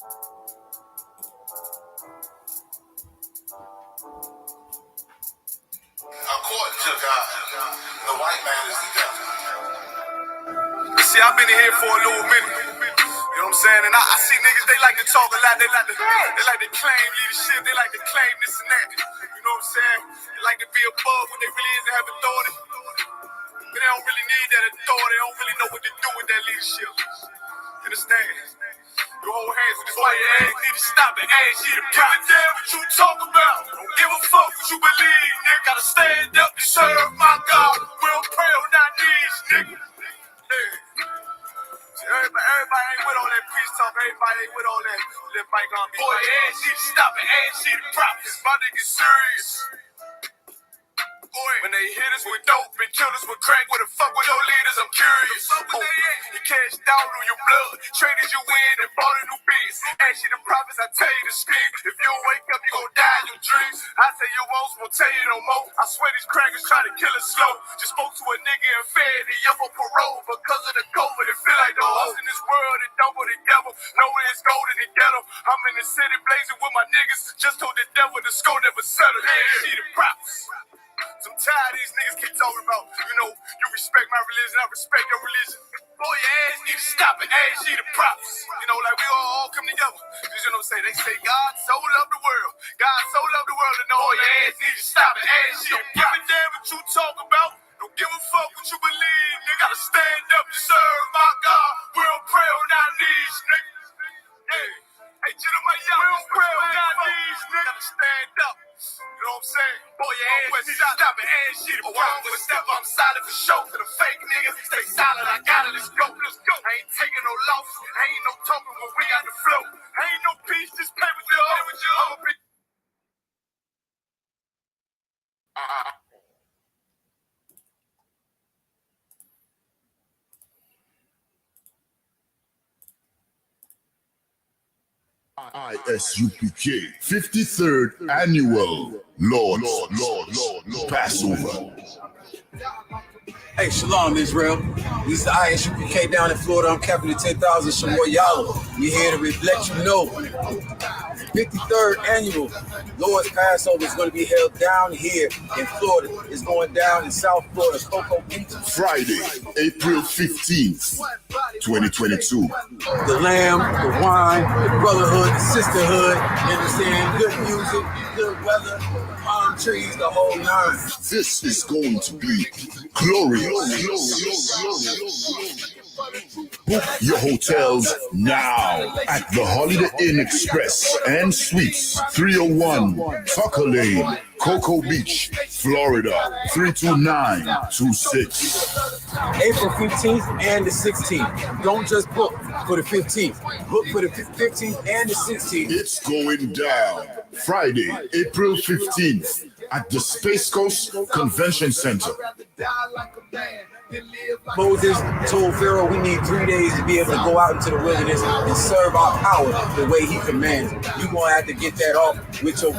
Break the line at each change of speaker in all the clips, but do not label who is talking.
According to God, the white man is the devil. See, I've been in here for a little minute. You know what I'm saying? And I see niggas, they like to talk a lot. They like to claim leadership. They like to claim this and that. You know what I'm saying? They like to be above when they really is to have authority. But they don't really need that authority. They don't really know what to do with that leadership. You understand? You hold hands with this white man. You need to stop and ask you to give a damn what you talk about. Don't give a fuck what you believe, nigga. Gotta stand up and serve my God. We don't pray on our knees, nigga. Everybody ain't with all that peace talk. Everybody ain't with all that bygone beat. Boy, ask you to stop and ask you to prophets. My nigga serious. Boy, when they hit us with dope and kill us with crack, where the fuck with no leaders? I'm curious. You cashed down on your blood, traded you in and bought a new beast. Ask you the prophets, I tell you to speak. If you don't wake up, you gon' die in your dreams. I say your woes won't tell you no more. I swear these crackers try to kill us slow. Just spoke to a nigga and fed he up on parole because of the COVID. It feel like the host in this world that don't go together. Know it's gold in the ghetto. I'm in the city blazing with my niggas. Just told the devil the skull never settled. Yeah, see the prophets. I'm tired of these niggas keep talking about, you respect my religion, I respect your religion. Boy, your ass need to stop and ask you the props. Like we all come together. You know what I'm saying? They say God so loved the world. God so loved the world, and all your ass need to stop and ask you the props. Don't give a damn what you talk about. Don't give a fuck what you believe. You gotta stand up and serve my God. We don't pray on our knees, nigga. Hey, gentlemen, y'all, we don't pray on our knees, nigga. Gotta stand up. You know what I'm saying? Boy, your ass need to stop and ask shit. Oh, I'm gonna step up solid for show to the fake niggas. Stay solid, I got it, let's go. I ain't taking no loss. Ain't no talking when we got the flow. Ain't no peace, just play with you. I'm a big...
I.S.U.P.K. 53rd Annual Lord's Passover.
Hey, Shalom, Israel. This is the I.S.U.P.K. down in Florida. I'm Captain of 10,000 YAHANNA. We're here to let you know 53rd Annual Lord's Passover is going to be held down here in Florida. It's going down in South Florida, Cocoa Beach.
Friday, April 15th, 2022.
The lamb, the wine, the brotherhood, the sisterhood, you understand? Good music, good weather, palm trees, the whole nine.
This is going to be glorious. Book your hotels now at the Holiday Inn Express and Suites, 301 Tucker Lane, Cocoa Beach, Florida, 32926.
April 15th and the 16th. Don't just book for the 15th. Book for the 15th and the 16th.
It's going down Friday, April 15th at the Space Coast Convention Center.
Moses told Pharaoh we need 3 days to be able to go out into the wilderness and serve our power the way he commands. You're going to have to get that off with your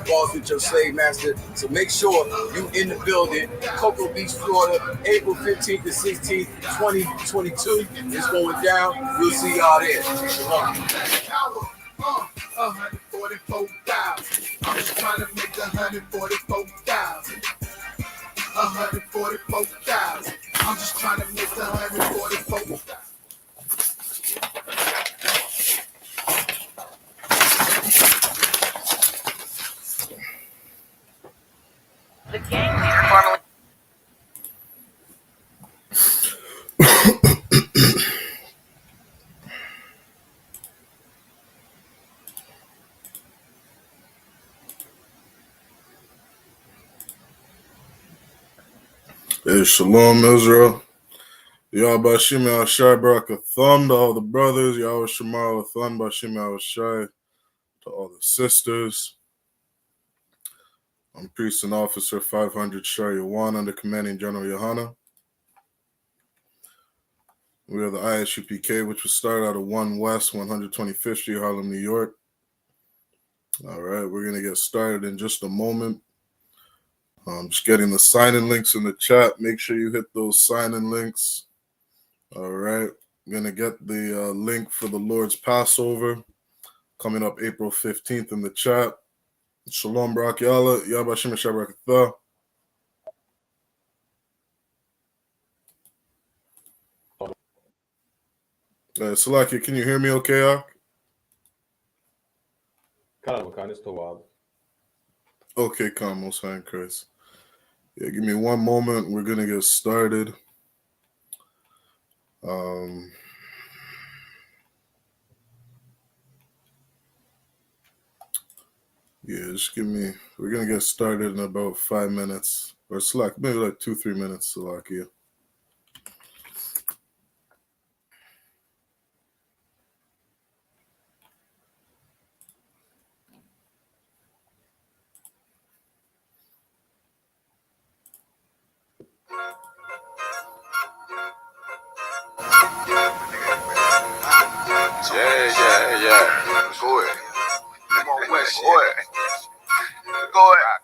boss, with your slave master. So make sure you in the building. Cocoa Beach, Florida, April 15th to 16th, 2022. It's going down. We'll see y'all there.
144,000. I'm just trying to make 144,000. 144,000. I'm just trying to make 144,000.
The gang leader formally.
Hey, Shalom, Israel. Y'all Bashim Al-Shai Barakatham to all the brothers. Y'all Shamar Al-Tham Bashim Al-Shai to all the sisters. I'm Priest and Officer 500 Shai Yawan under Commanding General Yahanna. We are the I.S.U.P.K, which was started out of 1 West 125th Street, Harlem, New York. All right, we're going to get started in just a moment. Just getting the sign-in links in the chat. Make sure you hit those sign-in links. All right. I'm going to get the link for the Lord's Passover. coming up April 15th in the chat. Shalom Barakyala, Yabashim Shabrakatha. Salaki, can you hear me okay, Ak?
Kind of still wild.
Okay, calm, most high in Christ. Yeah, give me one moment. We're gonna get started. Yeah, just give me. We're gonna get started in about 5 minutes, or Slack, maybe like 2-3 minutes, Salakia.
Yeah. Go ahead. Come on, West. Go ahead. Go ahead.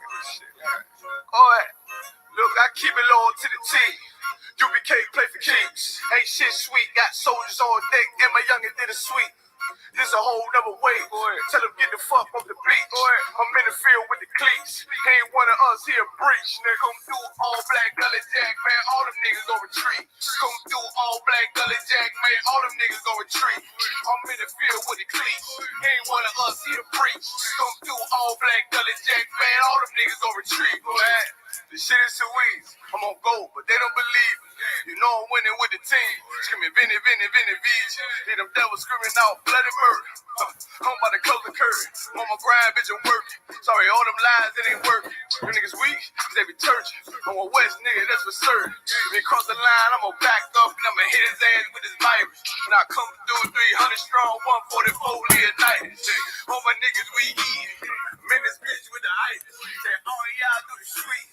Go ahead. Look, I keep it low to the T. UPK play for keeps. Ain't shit sweet. Got soldiers on deck, and my youngin' did a sweep. This a whole nother way. Tell him get the fuck off the beach. I'm in the field with the cleats. He ain't one of us here breach. Nigga, come through all black gully jack, man. All them niggas gon' retreat. Come through all black gully jack, man. All them niggas gon' retreat. I'm in the field with the cleats. He ain't one of us here breach. Come through all black gully jack, man. All them niggas gon' retreat. Man, the shit is too easy. I'm on go, but they don't believe me. You know I'm winning with the team. Screaming Vinny, Vij. Hear them devils screaming out bloody murder. I'm about to close the curtain. On my grind, bitch, I'm working. Sorry, all them lies, it ain't working. You niggas weak, they be turgid. I'm a West nigga, that's for certain. If he cross the line, I'm gonna back up and I'ma hit his ass with this virus. And I come through 300 strong, 144 Leonidas. All my niggas we eat. Man, this bitch with the ice. Say, all y'all do the sweet.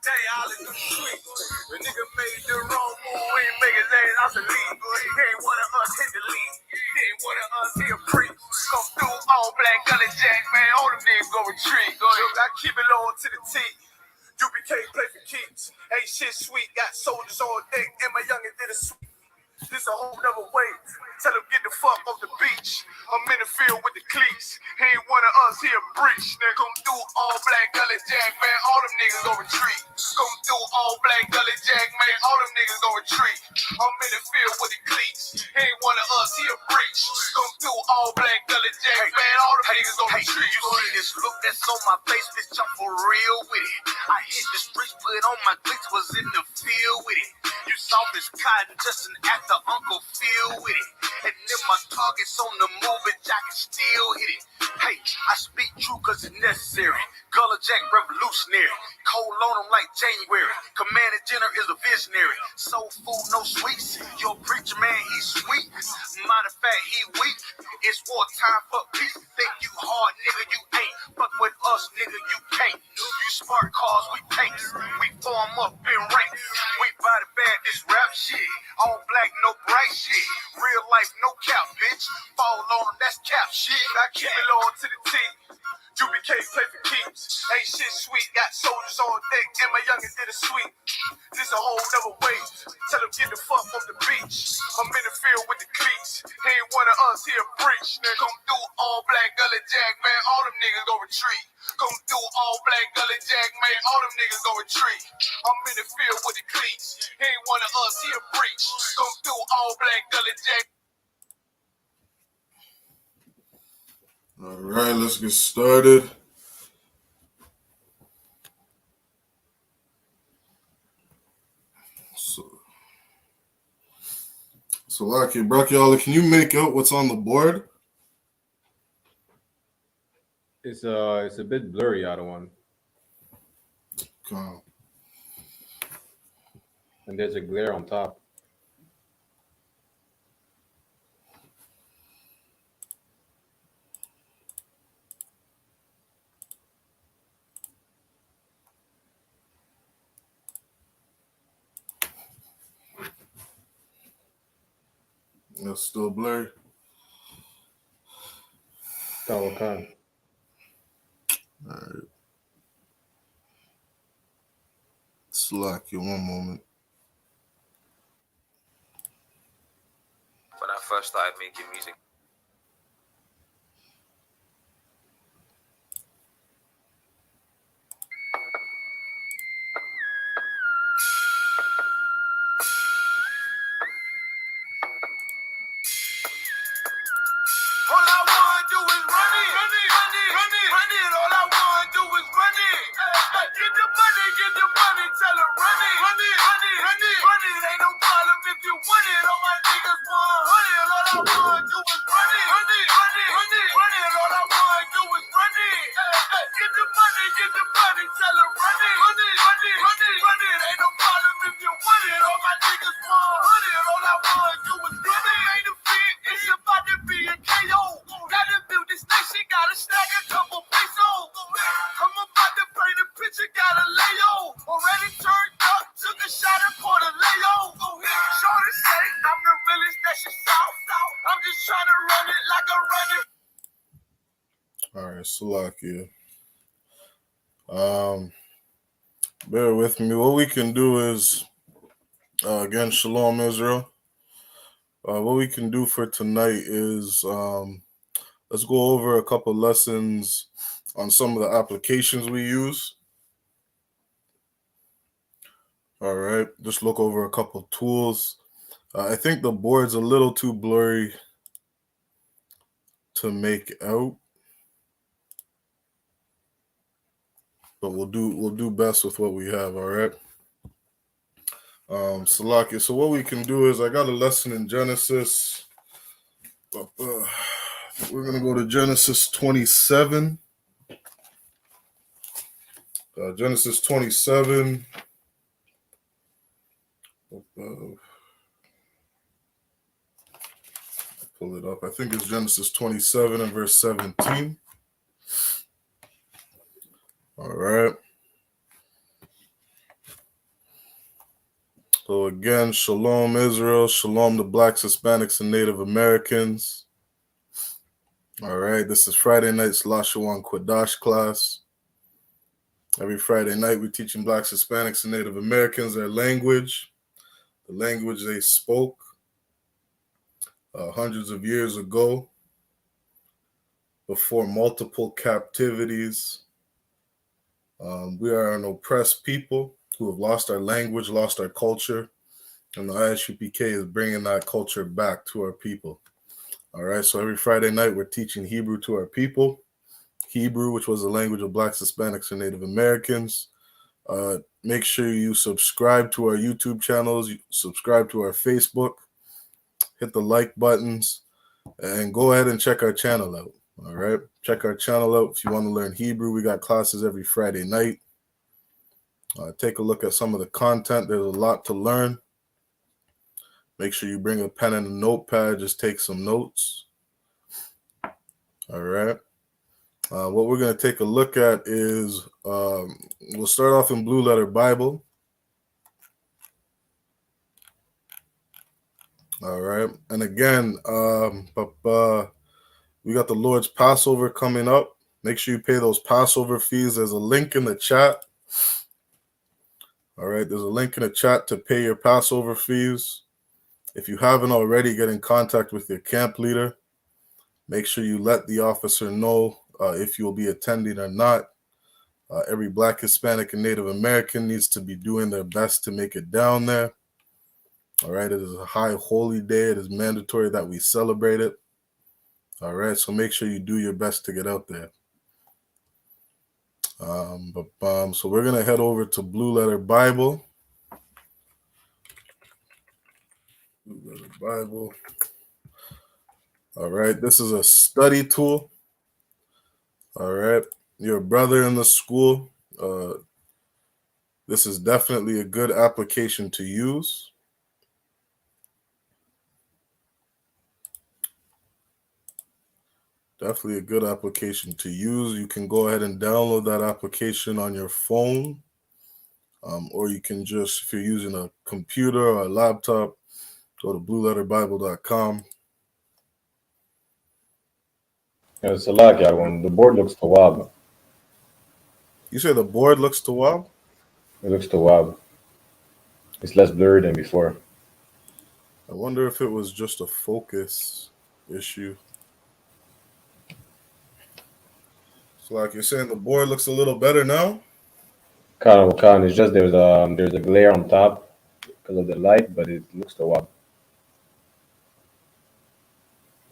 They all do the sweet. The nigga made the wrong move, he ain't make his ass out the league. He ain't one of us hit the league. He ain't one of us here preach. Come through all black gully jack, man. All them niggas go retreat. Look, I keep it low to the T. UPK play for keeps. Ain't shit sweet. Got soldiers on deck, and my youngin' did a sweep. This a whole nother way. Tell him get the fuck off the beach. I'm in the field with the cleats. He ain't one of us here breach. Nigga, come through all black gully jack, man. All them niggas gon' retreat. Come through all black gully jack, man. All them niggas gon' retreat. I'm in the field with the cleats. He ain't one of us here breach. Come through all black gully jack, man. All them niggas gon' retreat.
You see this look that's on my face, bitch, I'm for real with it. I hit the streets, put on my clicks, was in the field with it. You soft as cotton, just an actor, Uncle Phil with it. And then my targets on the move, bitch, I can still hit it. Hey, I speak true cause it's necessary. Gullah Jack revolutionary. Cold on them like January. Commander General is a visionary. Soul food, no sweets. Your preacher man, he's sweet. Matter of fact, he weak. It's wartime for peace. Think you hard, nigga, you ain't. Fuck with us, nigga, you can't. You smart cars, we tanks. We form up in ranks. We body bad, this rap shit. All black, no bright shit. Real life, no cap, bitch. Fall on them, that's cap shit.
I keep it low to the T. UPK play for keeps. Ain't shit sweet. Got soldiers on deck, and my youngin' did a sweep. This a whole nother way. Tell him get the fuck off the beach. I'm in the field with the cleats. He ain't one of us here breach. Nigga, come through all black gully jack, man. All them niggas gon' retreat. Come through all black gully jack, man. All them niggas gon' retreat. I'm in the field with the cleats. He ain't one of us here breach. Come through all black gully jack.
All right, let's get started. So Lucky, Brachyala, can you make out what's on the board?
It's a bit blurry, other one.
Calm.
And there's a glare on top.
That's still blurry.
Tawakan.
All right. Slack you one moment.
When I first started making music. run it, tell her run it, run it, run it, run it, run it. Ain't no problem if you want it. All my niggas 100, all I want to do is run it. Ain't a fit, it's about to be a KO. Gotta build this nation, gotta stack a couple pesos. I'm about to paint a picture, gotta lay on. Already turned up, took a shot and poured a lay-o. Shorty say I'm the realest that she south. I'm just trying to run it like a running.
All right, Salakia. Bear with me. What we can do is, again, Shalom Israel. What we can do for tonight is let's go over a couple lessons on some of the applications we use. All right, just look over a couple tools. I think the board's a little too blurry to make out, but we'll do best with what we have. All right. Salakia. So what we can do is I got a lesson in Genesis. We're gonna go to Genesis 27. Genesis 27. Pull it up. I think it's Genesis 27 and verse 17. All right. So again, Shalom Israel, Shalom the Blacks, Hispanics, and Native Americans. All right, this is Friday night's Lashawan Kwadash class. Every Friday night, we're teaching Blacks, Hispanics, and Native Americans their language, the language they spoke hundreds of years ago, before multiple captivities. We are an oppressed people who have lost our language, lost our culture, and the I.S.U.P.K is bringing that culture back to our people. All right, so every Friday night, we're teaching Hebrew to our people. Hebrew, which was the language of Blacks, Hispanics, and Native Americans. Make sure you subscribe to our YouTube channels, subscribe to our Facebook, hit the like buttons, and go ahead and check our channel out. All right, check our channel out if you want to learn Hebrew. We got classes every Friday night. Take a look at some of the content. There's a lot to learn. Make sure you bring a pen and a notepad. Just take some notes. All right. What we're going to take a look at is we'll start off in Blue Letter Bible. All right. And again, we got the Lord's Passover coming up. Make sure you pay those Passover fees. There's a link in the chat. All right. There's a link in the chat to pay your Passover fees. If you haven't already, get in contact with your camp leader. Make sure you let the officer know if you'll be attending or not. Every Black, Hispanic, and Native American needs to be doing their best to make it down there. All right, it is a high holy day. It is mandatory that we celebrate it. All right, so make sure you do your best to get out there. So we're going to head over to Blue Letter Bible. Blue Letter Bible. All right, this is a study tool. All right, you're a brother in the school. This is definitely a good application to use. Definitely a good application to use. You can go ahead and download that application on your phone, or you can just, if you're using a computer or a laptop, go to blueletterbible.com.
It's a lot, yeah. When the board looks tawab,
You say the board looks tawab?
it looks tawab. It's less blurry than before.
I wonder if it was just a focus issue. So like you're saying the board looks a little better now?
Khan, it's just there's a glare on top because of the light, but it looks tawab.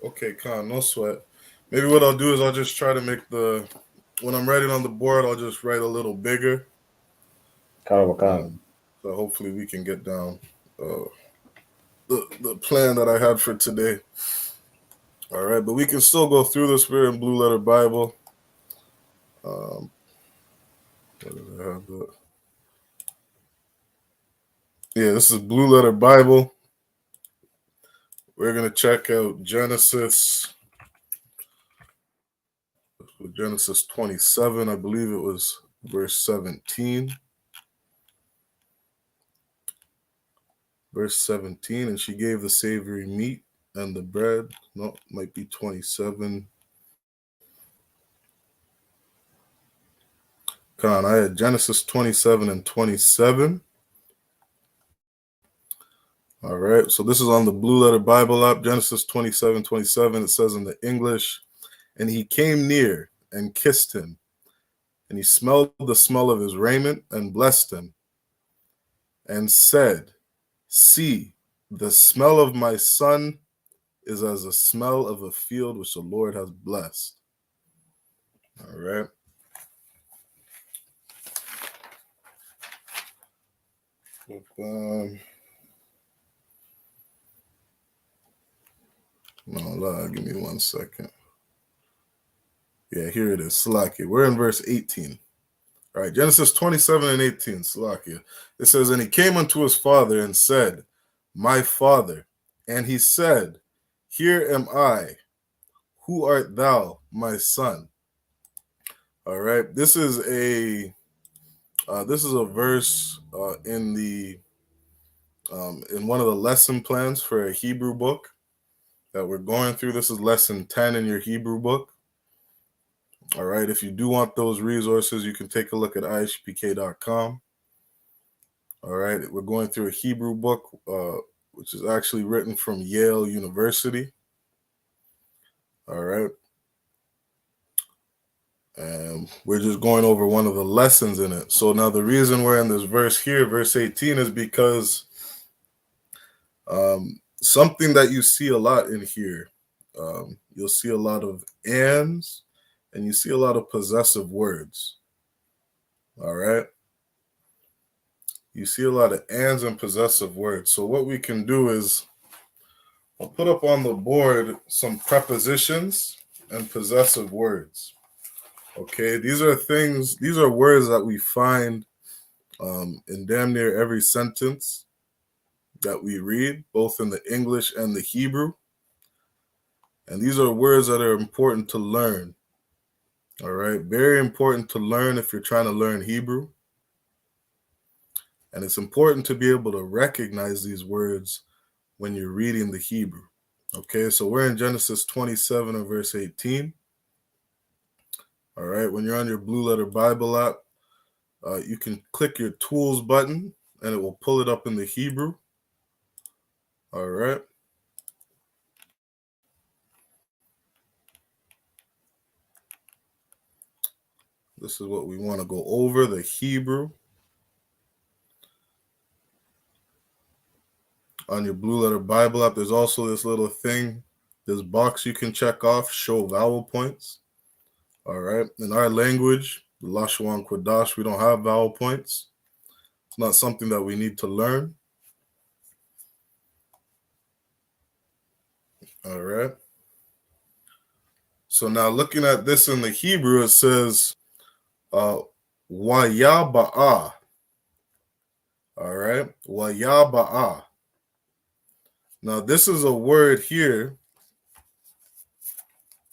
Okay, Khan, no sweat. Maybe what I'll do is I'll just try to make when I'm writing on the board, I'll just write a little bigger.
Khan.
So hopefully we can get down the plan that I had for today. All right, but we can still go through this. We're in Blue Letter Bible. Where did I have that? Yeah, this is Blue Letter Bible. We're going to check out Genesis 27. I believe it was verse 17. Verse 17, and she gave the savory meat and the bread. No, might be 27. Come on, I had Genesis 27 and 27. All right, so this is on the Blue Letter Bible app, Genesis 27:27. It says in the English, and he came near and kissed him, and he smelled the smell of his raiment and blessed him, and said, see, the smell of my son is as the smell of a field which the Lord has blessed. All right. No, give me 1 second. Yeah, here it is. Salakia. We're in verse 18. All right, Genesis 27 and 18. Salakia. It says, and he came unto his father and said, my father. And he said, here am I. Who art thou, my son? All right. This is a verse in one of the lesson plans for a Hebrew book that we're going through. This is lesson 10 in your Hebrew book. All right. If you do want those resources, you can take a look at isupk.com. All right. We're going through a Hebrew book, which is actually written from Yale University. All right. And we're just going over one of the lessons in it. So now the reason we're in this verse here, verse 18, is because something that you see a lot in here, you'll see a lot of ands and you see a lot of possessive words. All right. You see a lot of ands and possessive words. So what we can do is I'll put up on the board some prepositions and possessive words. Okay, these are words that we find in damn near every sentence that we read, both in the English and the Hebrew. And these are words that are important to learn. All right, very important to learn if you're trying to learn Hebrew. And it's important to be able to recognize these words when you're reading the Hebrew. Okay, so we're in Genesis 27 and verse 18. All right, when you're on your Blue Letter Bible app, you can click your tools button and it will pull it up in the Hebrew. All right. This is what we want to go over, the Hebrew. On your Blue Letter Bible app, there's also this little thing, this box you can check off, show vowel points. All right. In our language, the Lashwan Kodash, we don't have vowel points. It's not something that we need to learn. All right. So now looking at this in the Hebrew, it says, Wayaba'ah. All right. Wayaba'ah. Now, this is a word here.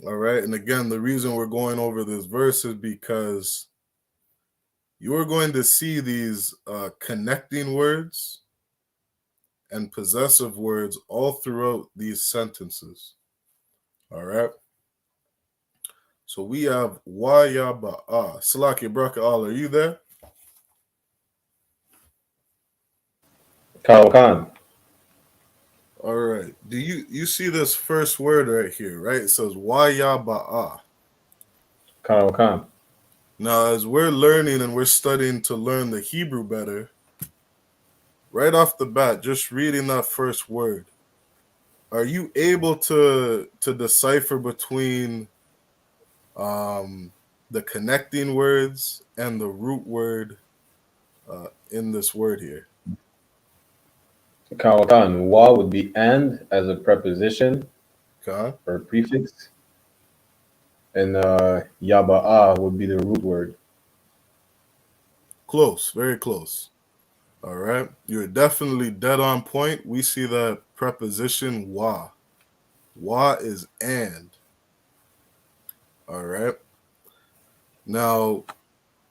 All right. And again, the reason we're going over this verse is because you are going to see these connecting words and possessive words all throughout these sentences. All right. So we have Wayaba'ah. Salaki Braka Al, are you there?
Khan.
All right. Do you see this first word right here, right? It says Wayaba'ah.
Khan.
Now, as we're learning and we're studying to learn the Hebrew better, right off the bat, just reading that first word, are you able to decipher between the connecting words and the root word in this word here?
Khan. Wa would be and as a preposition
Okay.
or prefix. And yaba'a would be the root word.
Close, very close. All right. You're definitely dead on point. We see that preposition wa. Wa is and. All right. Now,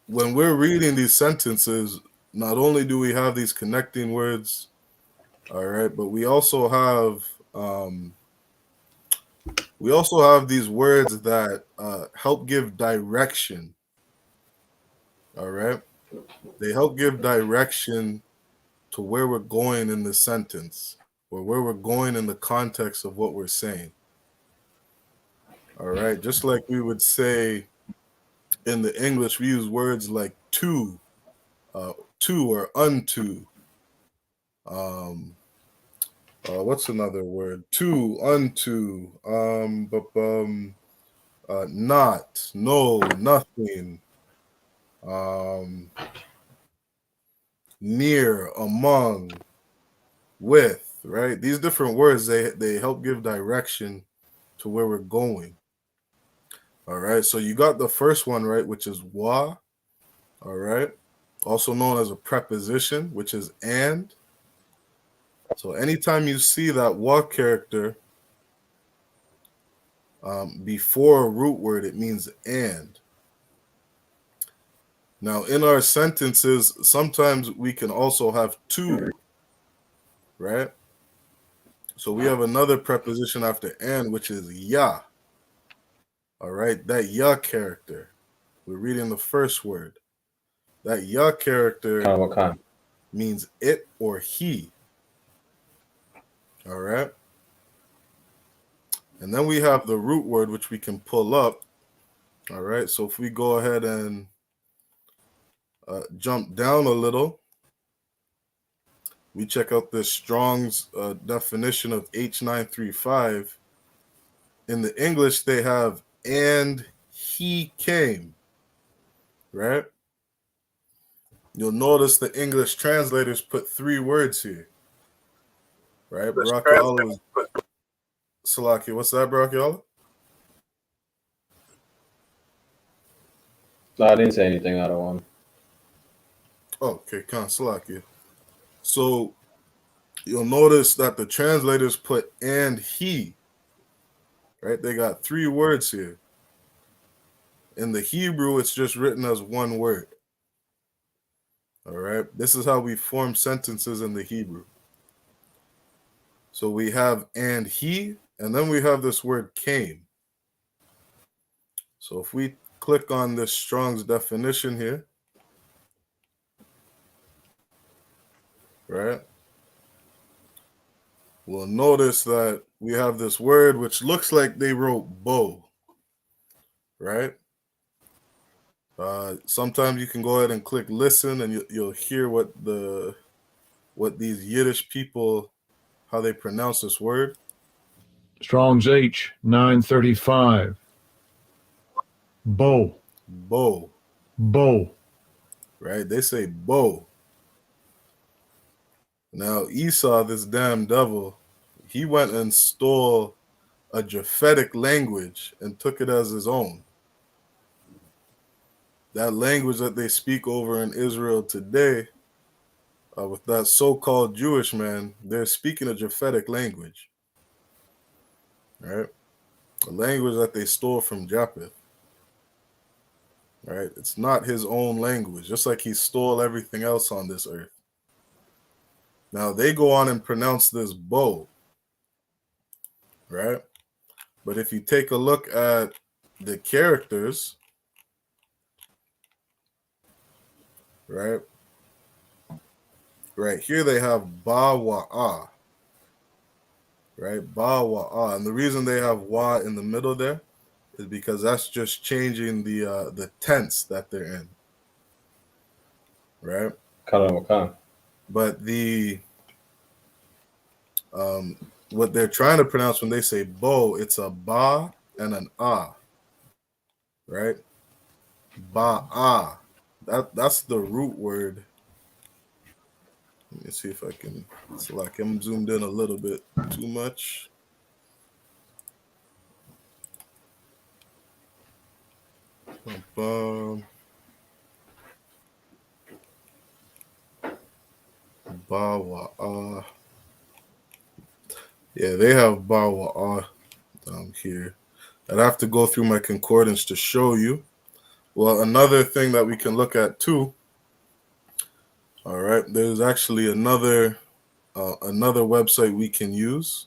when we're reading these sentences, not only do we have these connecting words, all right, but we also have these words that help give direction. All right. They help give direction to where we're going in the sentence or where we're going in the context of what we're saying. All right. Just like we would say in the English, we use words like to or unto. What's another word? To, unto, not, no, nothing, near, among, with, right? These different words, they help give direction to where we're going. All right, so you got the first one, right, which is wa, all right, also known as a preposition, which is and. So anytime you see that wa character before a root word, it means and. Now, in our sentences, sometimes we can also have to, right? So we have another preposition after and, which is ya. All right, that ya character. We're reading the first word. That ya character
Wakan.
means it or he. All right. And then we have the root word, which we can pull up. All right. So if we go ahead and jump down a little, we check out the Strong's definition of H935. In the English, they have and he came, right? You'll notice the English translators put 3 words here, right? Barakiala was Salaki. What's that, Barakiala?
No, I didn't say anything out of one.
Oh, okay, Salaki. So you'll notice that the translators put and he, right? They got 3 words here. In the Hebrew, it's just written as 1 word. All right. This is how we form sentences in the Hebrew. So we have and he, and then we have this word came. So if we click on this Strong's definition here, right, we'll notice that we have this word which looks like they wrote bow, right? Sometimes you can go ahead and click listen, and you'll hear what these Yiddish people, how they pronounce this word.
Strong's H 935. Bow.
Bow.
Bow.
Right? They say bow. Now Esau, this damn devil, he went and stole a Japhetic language and took it as his own. That language that they speak over in Israel today, with that so-called Jewish man, they're speaking a Japhetic language, right? A language that they stole from Japheth, right? It's not his own language, just like he stole everything else on this earth. Now they go on and pronounce this bow, right? But if you take a look at the characters, right? Right here they have ba wa ah, right? Ba wa ah, and the reason they have wa in the middle there is because that's just changing the tense that they're in, right?
Wakan.
But what they're trying to pronounce when they say bo, it's a ba and an ah, right? Ba ah, that's the root word. Let me see if I can. It's like I'm zoomed in a little bit too much. Bawa'a. Yeah, they have Bawa'a here. I'd have to go through my concordance to show you. Well, another thing that we can look at too. All right, there's actually another website we can use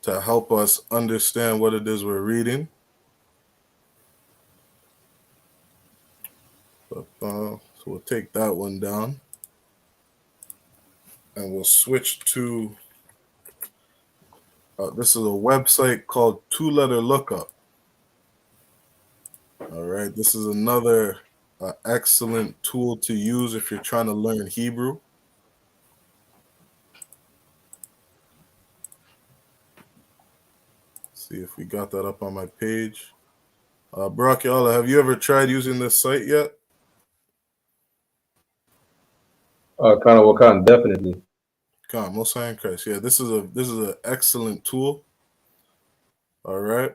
to help us understand what it is we're reading. But, so we'll take that one down, and we'll switch to. This is a website called Two Letter Lookup. All right, this is another excellent tool to use if you're trying to learn Hebrew. See if we got that up on my page. Barak Yalla, have you ever tried using this site yet?
Kind of Wakan, definitely.
Come, Most High in Christ. Yeah, this is an excellent tool. All right.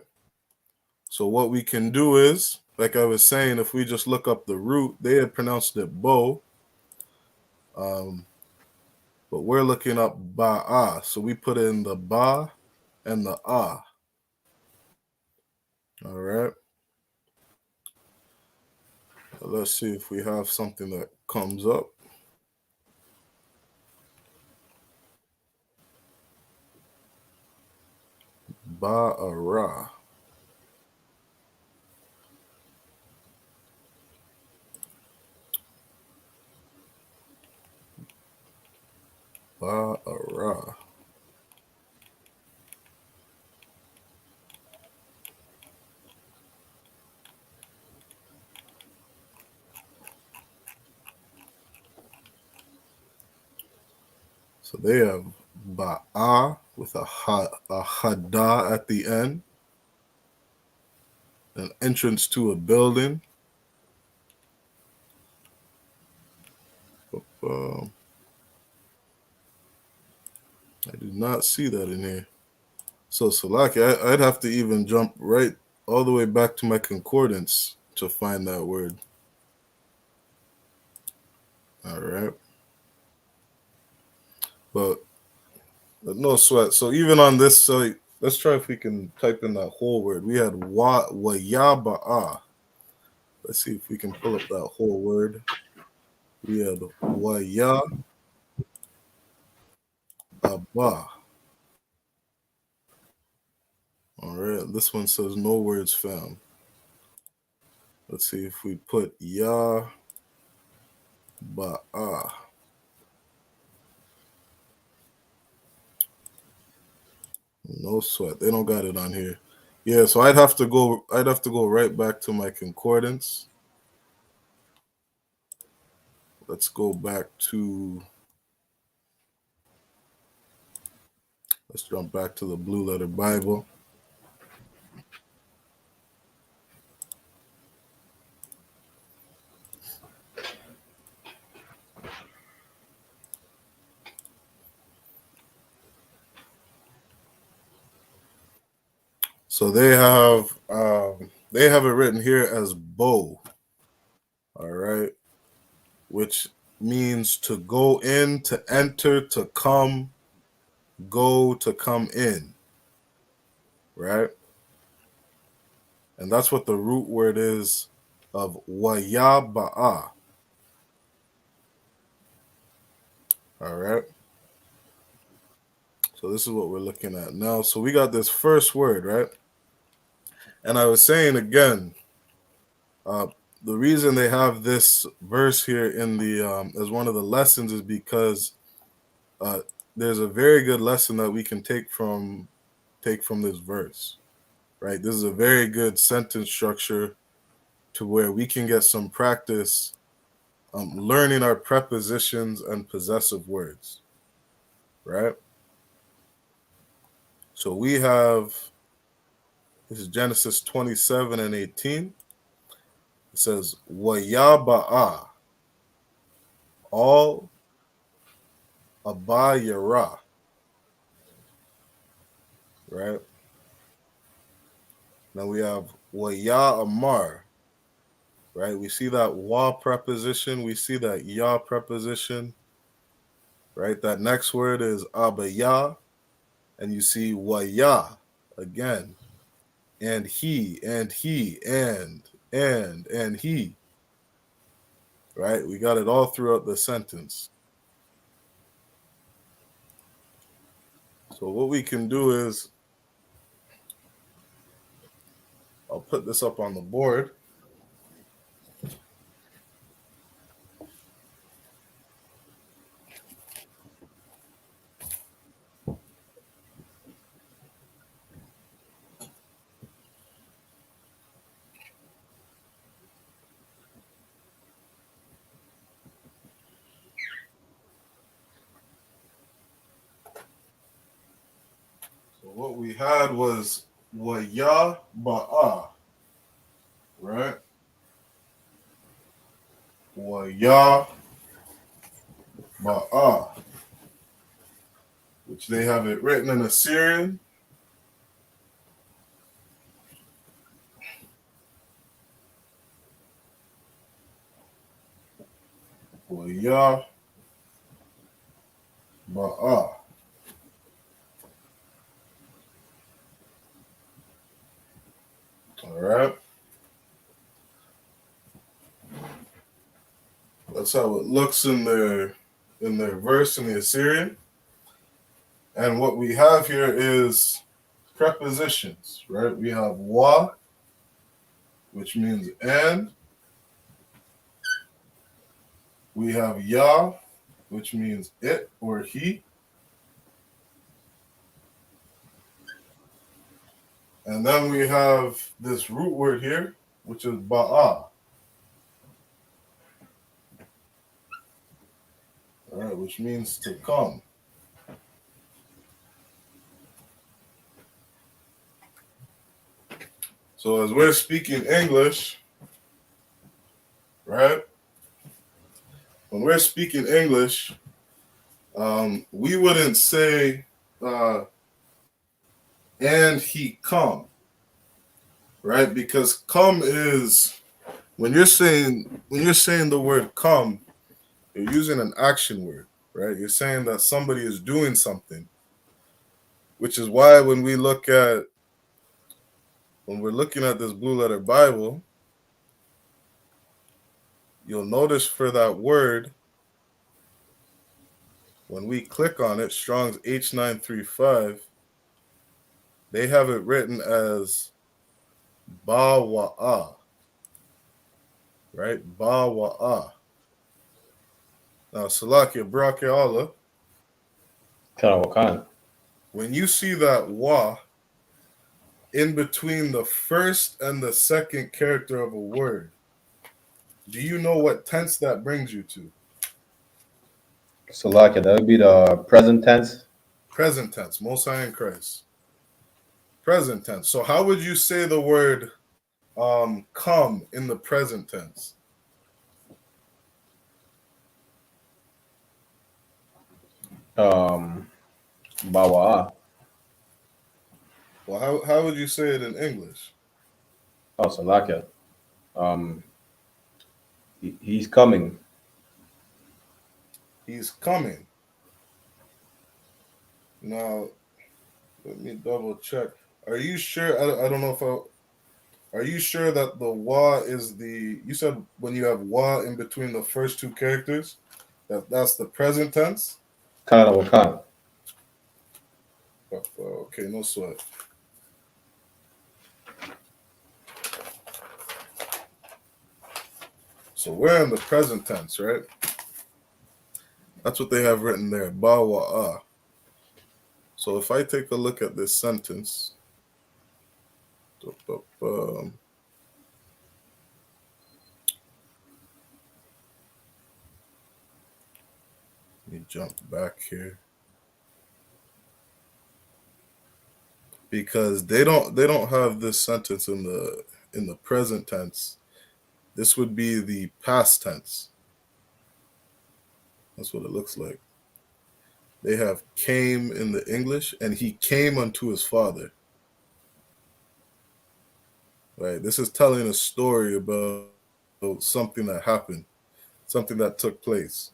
So what we can do is, like I was saying, if we just look up the root, they had pronounced it bo. But we're looking up ba'a. So we put in the ba and the ah. All right. Let's see if we have something that comes up. Ba'ara. Ba'ara. So they have ba'a with a hada at the end, an entrance to a building. I do not see that in here. So Salaki, I'd have to even jump right all the way back to my concordance to find that word. All right. But no sweat. So even on this site, let's try if we can type in that whole word. We had wayaba'a. Let's see if we can pull up that whole word. We had waya aba. All right. This one says no words found. Let's see if we put ya ba'a. No sweat. They don't got it on here. Yeah, so I'd have to go right back to my concordance. Let's go back to let's jump back to the Blue Letter Bible. So they have it written here as bo. All right. Which means to go in, to enter, to come, go, to come in. Right? And that's what the root word is of wayaba'a. All right. So this is what we're looking at now. So we got this first word, right? And I was saying again, the reason they have this verse here in the as one of the lessons is because there's a very good lesson that we can take from this verse, right? This is a very good sentence structure to where we can get some practice learning our prepositions and possessive words, right? So we have, this is Genesis 27 and 18. It says, Wayaba'a, all abayara, right? Now we have Waya Amar, right? We see that wa preposition, we see that ya preposition, right? That next word is abaya, and you see waya again, and he, and he, and he, right? We got it all throughout the sentence. So what we can do is, I'll put this up on the board. So what we had was waya ba'a, right? Waya ba'a, which they have it written in Assyrian. Waya ba'a. All right. That's how it looks in their verse in the Assyrian. And what we have here is prepositions, right? We have wa, which means and. We have ya, which means it or he. And then we have this root word here, which is ba'a. All right, which means to come. So as we're speaking English, right? When we're speaking English, we wouldn't say and he come, right? Because come is when you're saying the word come, you're using an action word, right? You're saying that somebody is doing something, which is why when we're looking at this blue letter Bible, you'll notice for that word, when we click on it, Strong's H935, they have it written as bawa'a, right? Bawa'a. Now, Salakia, Brake Allah,
Karawakan.
when you see that wa in between the first and the second character of a word, do you know what tense that brings you to?
Salakia, that would be the present tense.
Present tense, Most High in Christ. Present tense. So how would you say the word come in the present tense?
Bawa.
Well, how would you say it in English?
Oh, Salakia. He's coming.
He's coming. Now, let me double check. Are you sure? I don't know if are you sure that the wa is the? You said when you have wa in between the first two characters, that's the present tense.
Karawakan.
Okay, no sweat. So we're in the present tense, right? That's what they have written there, bawa'a. So if I take a look at this sentence, let me jump back here. Because they don't have this sentence in the present tense. This would be the past tense. That's what it looks like. They have came in the English, and he came unto his father. Right? This is telling a story about something that happened, something that took place.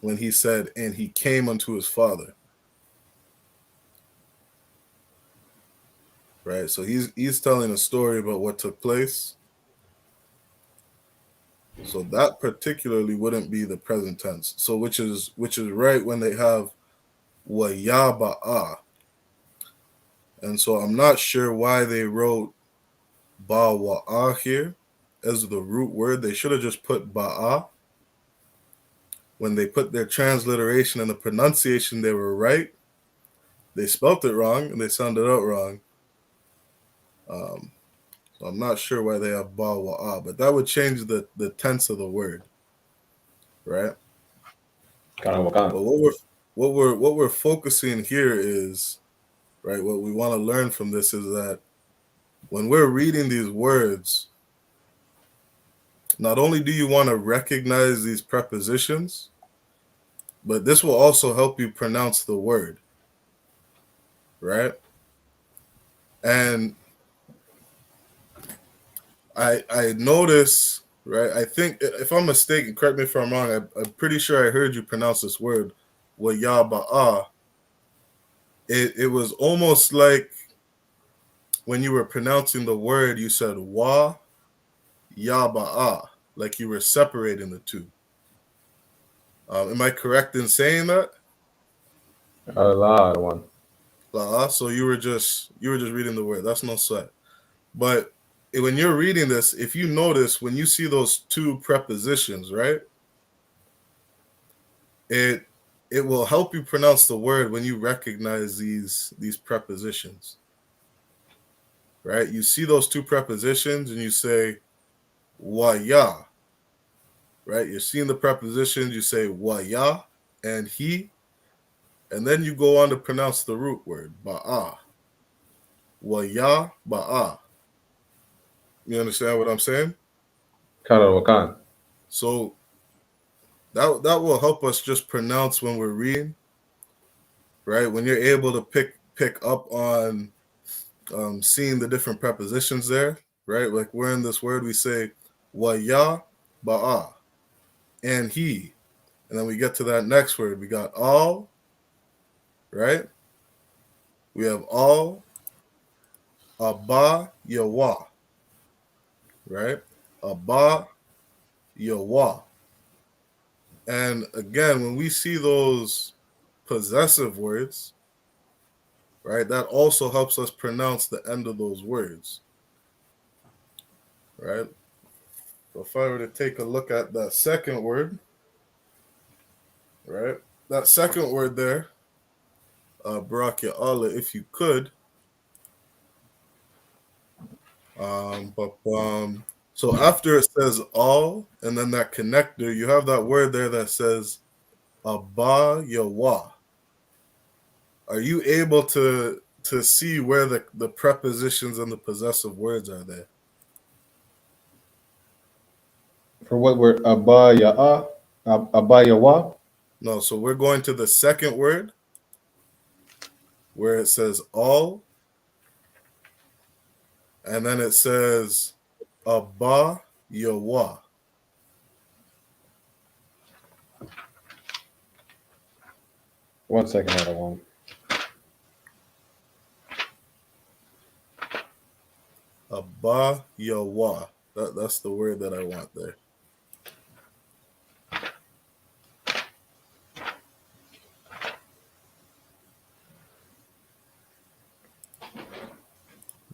when he said, and he came unto his father. Right? So he's telling a story about what took place. So that particularly wouldn't be the present tense. So which is right when they have wayaba'a. And so I'm not sure why they wrote bawa'a here as the root word. They should have just put ba'a. When they put their transliteration and the pronunciation, they were right. They spelt it wrong and they sounded out wrong. So I'm not sure why they have bawa'a, but that would change the tense of the word, right? But what we're focusing here is, right, what we want to learn from this is that when we're reading these words, not only do you want to recognize these prepositions, but this will also help you pronounce the word, right? And I notice, right, I think, if I'm mistaken, correct me if I'm wrong, I'm pretty sure I heard you pronounce this word, wayaba'a. It was almost like when you were pronouncing the word, you said wa yaba'a, like you were separating the two. Am I correct in saying that?
A lot one.
So you were just reading the word. That's no sweat. But when you're reading this, if you notice, when you see those two prepositions, right, it will help you pronounce the word when you recognize these prepositions, right? You see those two prepositions and you say waya, right? You're seeing the prepositions, you say waya and he, and then you go on to pronounce the root word ba'a, waya ba'a. You understand what I'm saying? So that will help us just pronounce when we're reading, right? When you're able to pick up on seeing the different prepositions there, right? Like we're in this word, we say waya ba'a and he, and then we get to that next word. We got all, right? We have all, aba yawa, right? Aba yawa. And again, when we see those possessive words, right, that also helps us pronounce the end of those words, right? So if I were to take a look at that second word, right, that second word there, Barak ya Allah, if you could, so after it says all, and then that connector, you have that word there that says Abba Yawa. Are you able to see where the prepositions and the possessive words are there?
For what word? Abaya wa?
No, so we're going to the second word where it says all, and then it says Abba Yawa.
One second, hold on.
Abba Yawa. That's the word that I want there.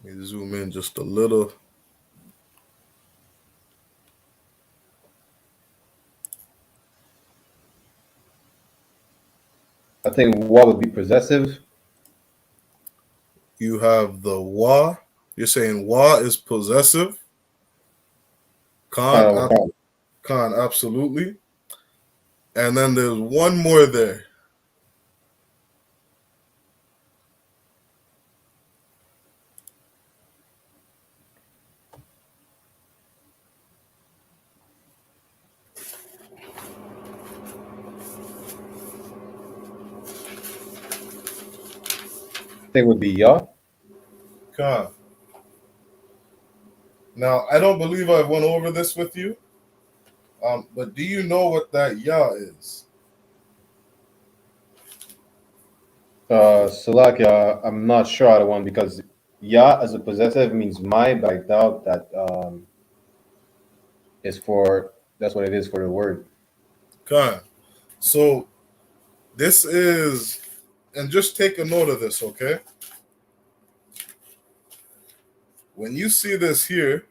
Let me zoom in just a little.
I think wa would be possessive.
You have the wa. You're saying wa is possessive. Khan, absolutely. And then there's one more there.
I think it would be ya.
Khan. Now, I don't believe I went over this with you, but do you know what that ya is?
Salakia, I'm not sure how to one because ya as a possessive means my, but I doubt that is for that's what it is for the word.
Khan. So this is, and just take a note of this, okay? When you see this here,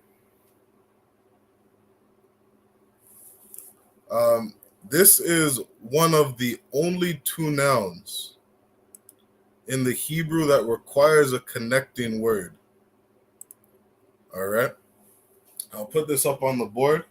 this is one of the only two nouns in the Hebrew that requires a connecting word. All right? I'll put this up on the board.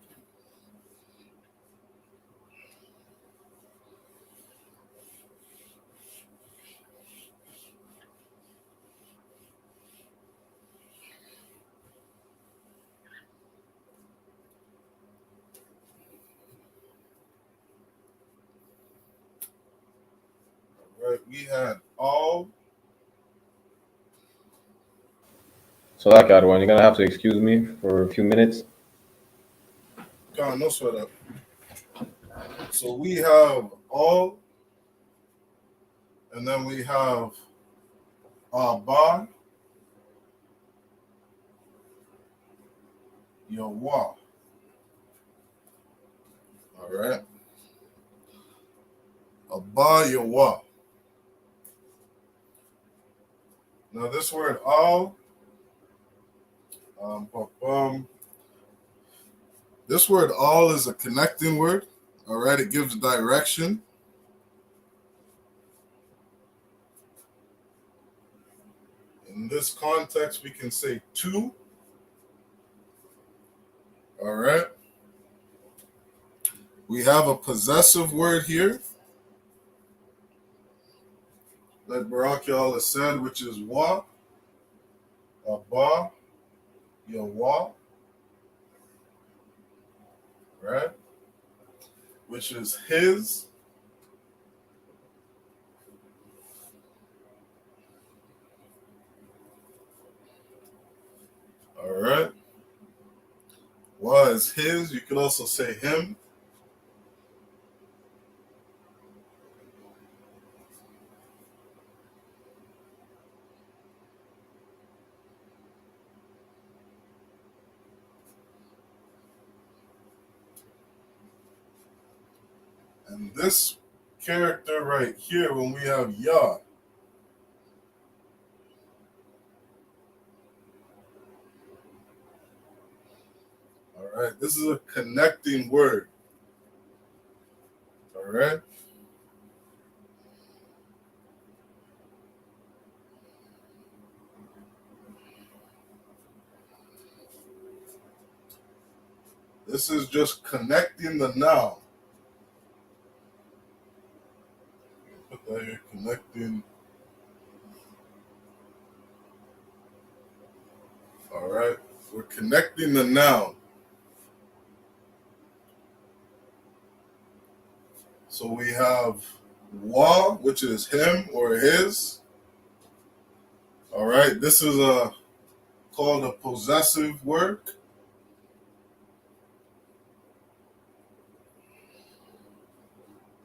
All right, we had all.
Salakia, one, you're gonna have to excuse me for a few minutes.
God, no sweat up. So we have all, and then we have Abba, Yahweh. All right? Abba, Yahweh. Now this word all, this word all is a connecting word. All right, it gives direction. In this context, we can say to. All right. We have a possessive word here, like Barak Yahweh said, which is wa, Abba, Yahweh, right? Which is his. All right. Wa is his. You can also say him. And this character right here, when we have Yah, all right, this is a connecting word. All right. This is just connecting the noun. Put that here, connecting. All right. We're connecting the noun. So we have wa, which is him or his. All right. This is called a possessive word.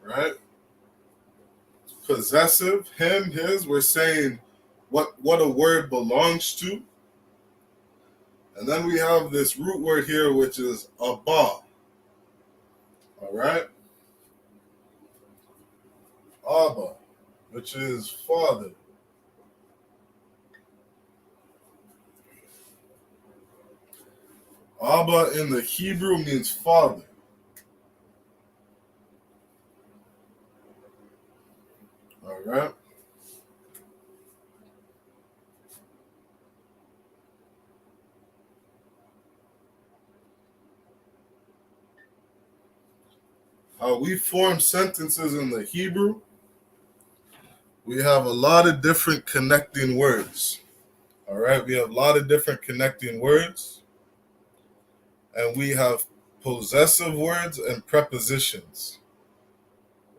Right? Possessive, him, his. We're saying what a word belongs to. And then we have this root word here, which is abba. All right? Abba, which is father. Abba in the Hebrew means father. All right? How we form sentences in the Hebrew, we have a lot of different connecting words. All right? We have a lot of different connecting words. And we have possessive words and prepositions.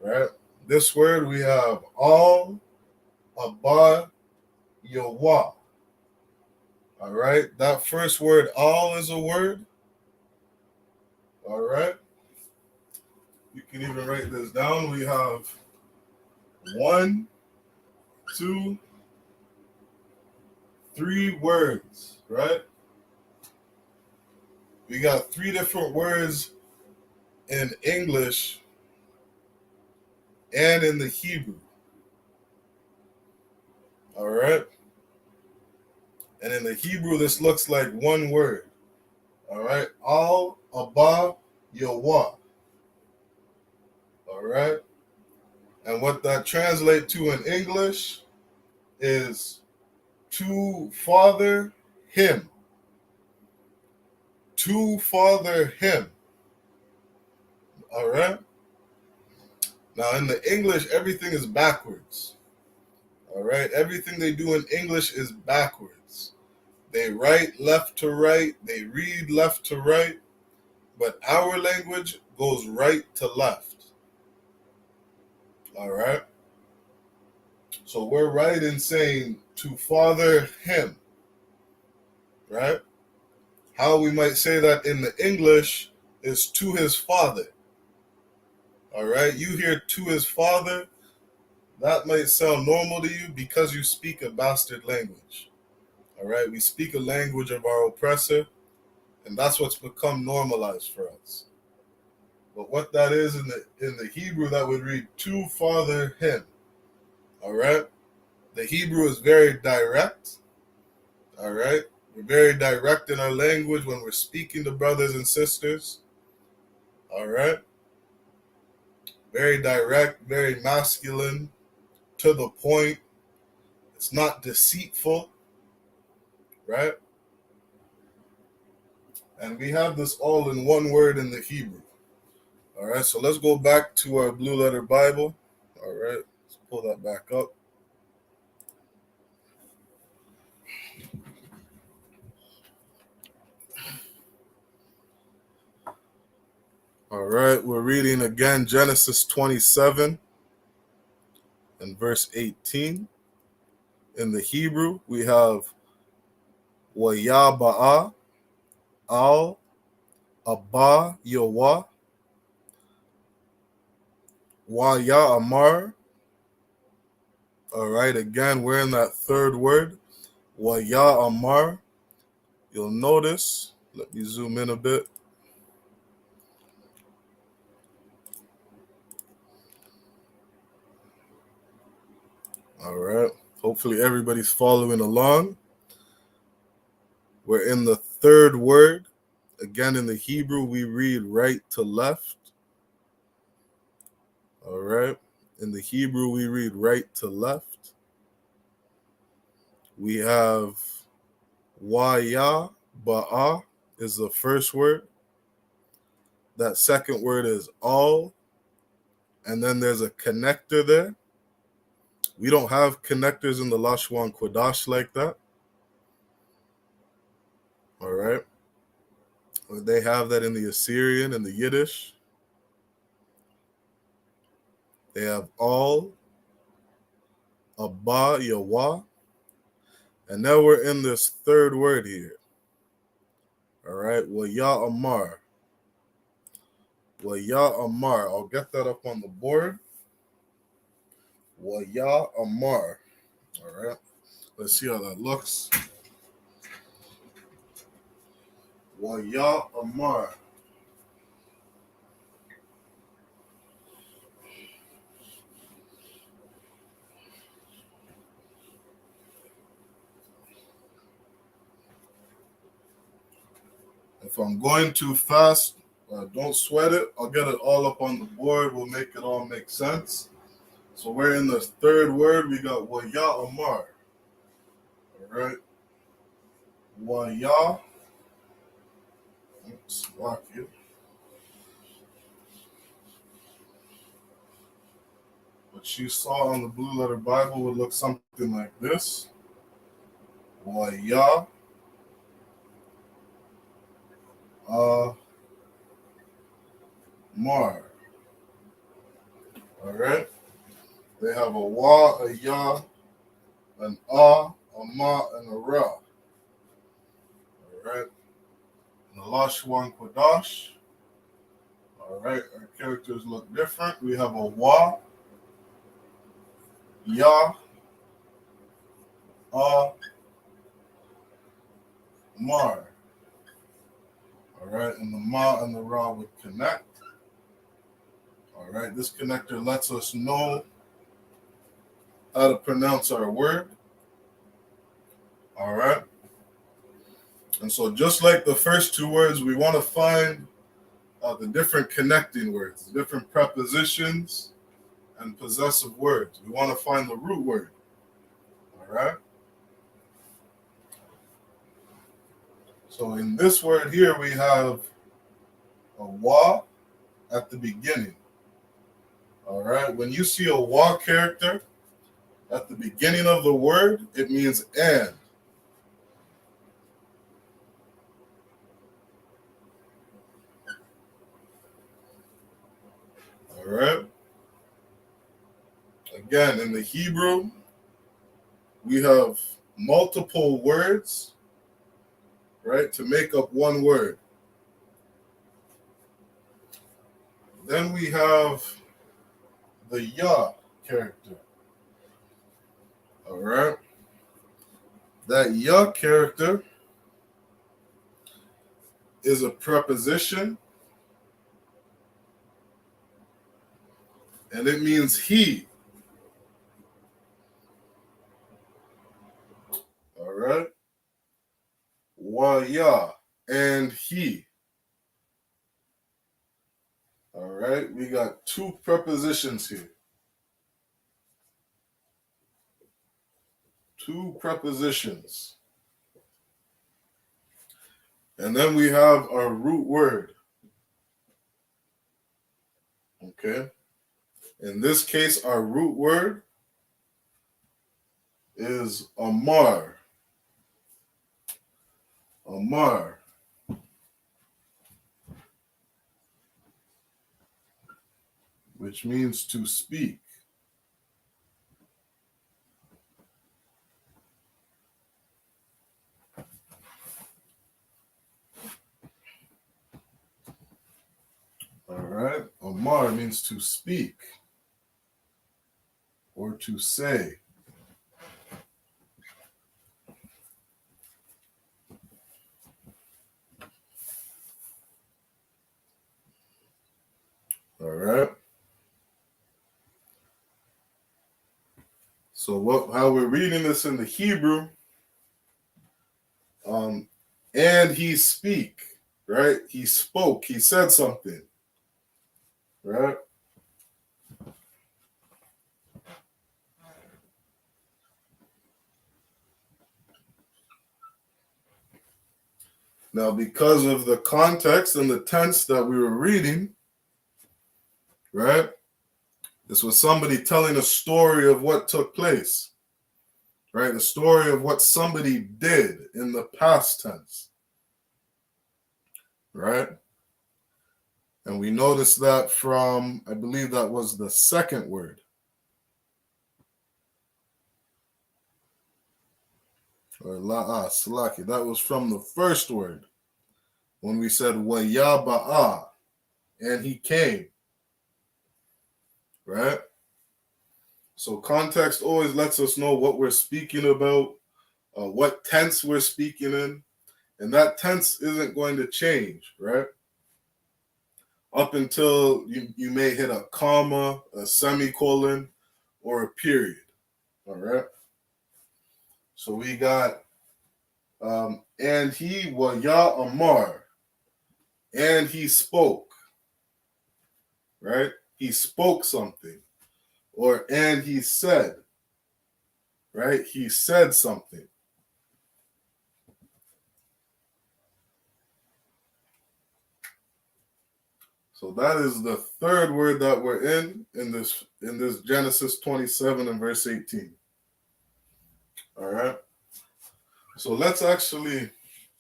Right? This word we have all, Abba, Yahweh. All right? That first word, all, is a word. All right? You can even write this down. We have one, 3 words, right? We got 3 different words in English and in the Hebrew. All right? And in the Hebrew, this looks like 1 word. All right? Al, Abba, Yawah. All right? And what that translates to in English is to father him. To father him. All right? Now, in the English, everything is backwards. All right? Everything they do in English is backwards. They write left to right. They read left to right. But our language goes right to left. All right? So we're right in saying to father him. Right? How we might say that in the English is to his father. All right? You hear to his father, that might sound normal to you because you speak a bastard language. All right? We speak a language of our oppressor, and that's what's become normalized for us. But what that is in the Hebrew, that would read to father him. All right? The Hebrew is very direct. All right? We're very direct in our language when we're speaking to brothers and sisters. All right? Very direct, very masculine, to the point. It's not deceitful, right? And we have this all in 1 word in the Hebrew. All right, so let's go back to our Blue Letter Bible. All right, let's pull that back up. All right, we're reading again Genesis 27 and verse 18. In the Hebrew, we have Wayaba'a, Al, Abba, Yawah, Waya Amar. All right, again, we're in that 3rd word, Waya Amar. You'll notice, let me zoom in a bit. All right, hopefully everybody's following along. We're in the 3rd word. Again, in the Hebrew, we read right to left. All right, in the Hebrew, we read right to left. We have Waya Ba'a is the 1st word. That 2nd word is all. And then there's a connector there. We don't have connectors in the Lashwan Kodash like that. All right. They have that in the Assyrian and the Yiddish. They have all, Abba, Yawah. And now we're in this 3rd word here. All right. Waya Amar. Waya Amar. I'll get that up on the board. Waya Amar. All right. Let's see how that looks. Waya Amar. If I'm going too fast, don't sweat it. I'll get it all up on the board. We'll make it all make sense. So we're in the 3rd word. We got Waya Amar. All right. Waya. Oops, block you. What you saw on the Blue Letter Bible would look something like this. Waya. Mar. All right. They have a wa, a ya, an a ma, and a ra. All right. And the Lashwan Kodash. All right. Our characters look different. We have a wa, ya, Mar. All right, and the ma and the ra would connect. All right, this connector lets us know how to pronounce our word. All right. And so just like the first two words, we want to find the different connecting words, the different prepositions and possessive words. We want to find the root word. All right. So in this word here, we have a wa at the beginning. All right. When you see a wa character at the beginning of the word, it means and. All right. Again, in the Hebrew, we have multiple words, right, to make up one word. Then we have the ya character. All right. That ya character is a preposition, and it means he. All right. Wa ya, and he. All right. We got two prepositions here. Two prepositions. And then we have our root word. Okay. In this case, our root word is amar. Amar. Which means to speak. All right. Amar means to speak or to say. All right. So how we're reading this in the Hebrew, and he speak, right? He spoke, he said something, right? Now, because of the context and the tense that we were reading, right? This was somebody telling a story of what took place, right? A story of what somebody did in the past tense, right? And we noticed that from, I believe that was the second word. Or salaki. That was from the first word. When we said wayaba'a, and he came. Right? So context always lets us know what we're speaking about, what tense we're speaking in. And that tense isn't going to change, right? Up until you may hit a comma, a semicolon, or a period. All right? So we got, and he waya amar, and he spoke, right? He spoke something. Or, and he said, right? He said something. So that is the third word that we're in this Genesis 27 and verse 18. All right. So let's actually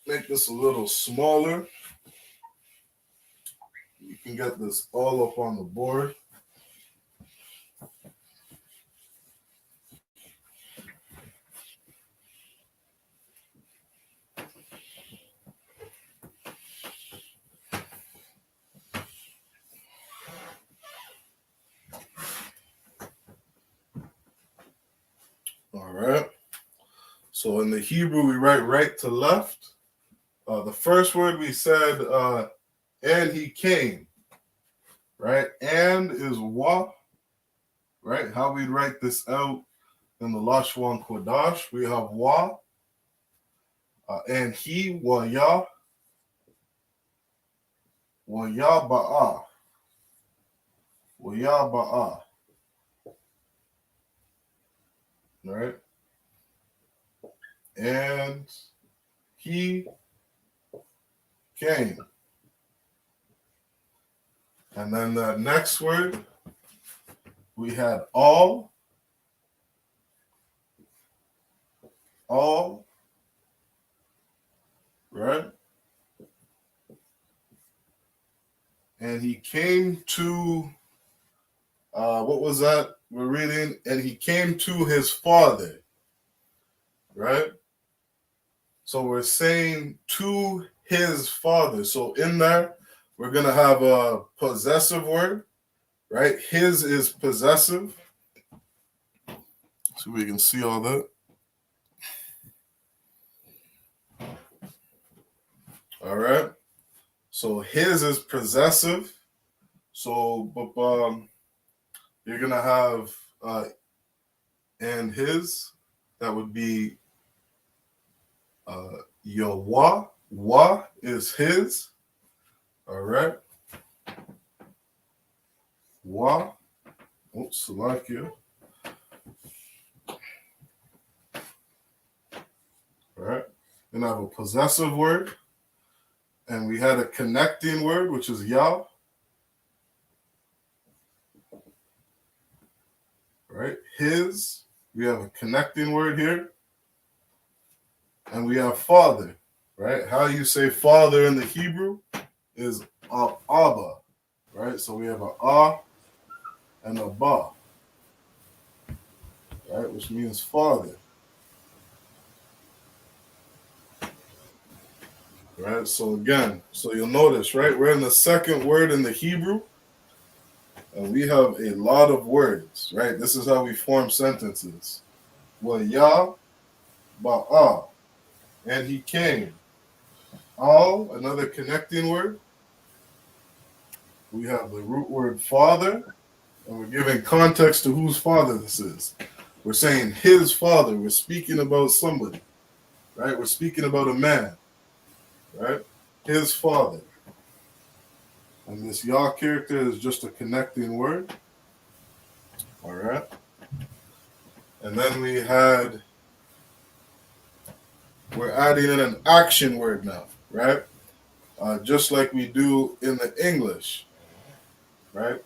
make this a little smaller. You can get this all up on the board. All right. So in the Hebrew, we write right to left. The first word we said, and he came, right? And is wa, right? How we write this out in the Lashwan Kodash, we have wa, and he, wa ya ba'a, wa ya ba'a, right? And he came. And then the next word, we had all, right? And he came to, what was that we're reading? And he came to his father, right? So we're saying to his father. So in there, we're going to have a possessive word, right? His is possessive. So we can see all that. All right. So his is possessive. So you're going to have and his. That would be your wa. Wa is his. All right. Wa. Oops, Salakia. All right. Then I have a possessive word. And we had a connecting word, which is Yah. Right? His. We have a connecting word here. And we have father. Right? How you say father in the Hebrew is Abba. Right? So we have a A and a Ba. Right? Which means father. Right? So again, so you'll notice, right? We're in the second word in the Hebrew. And we have a lot of words, right? This is how we form sentences. Well, Yah, Ba'a, and he came. Al, another connecting word. We have the root word father, and we're giving context to whose father this is. We're saying his father. We're speaking about somebody, right? We're speaking about a man, right? His father. And this Yah character is just a connecting word. All right. And then we're adding in an action word now, right? Just like we do in the English, right?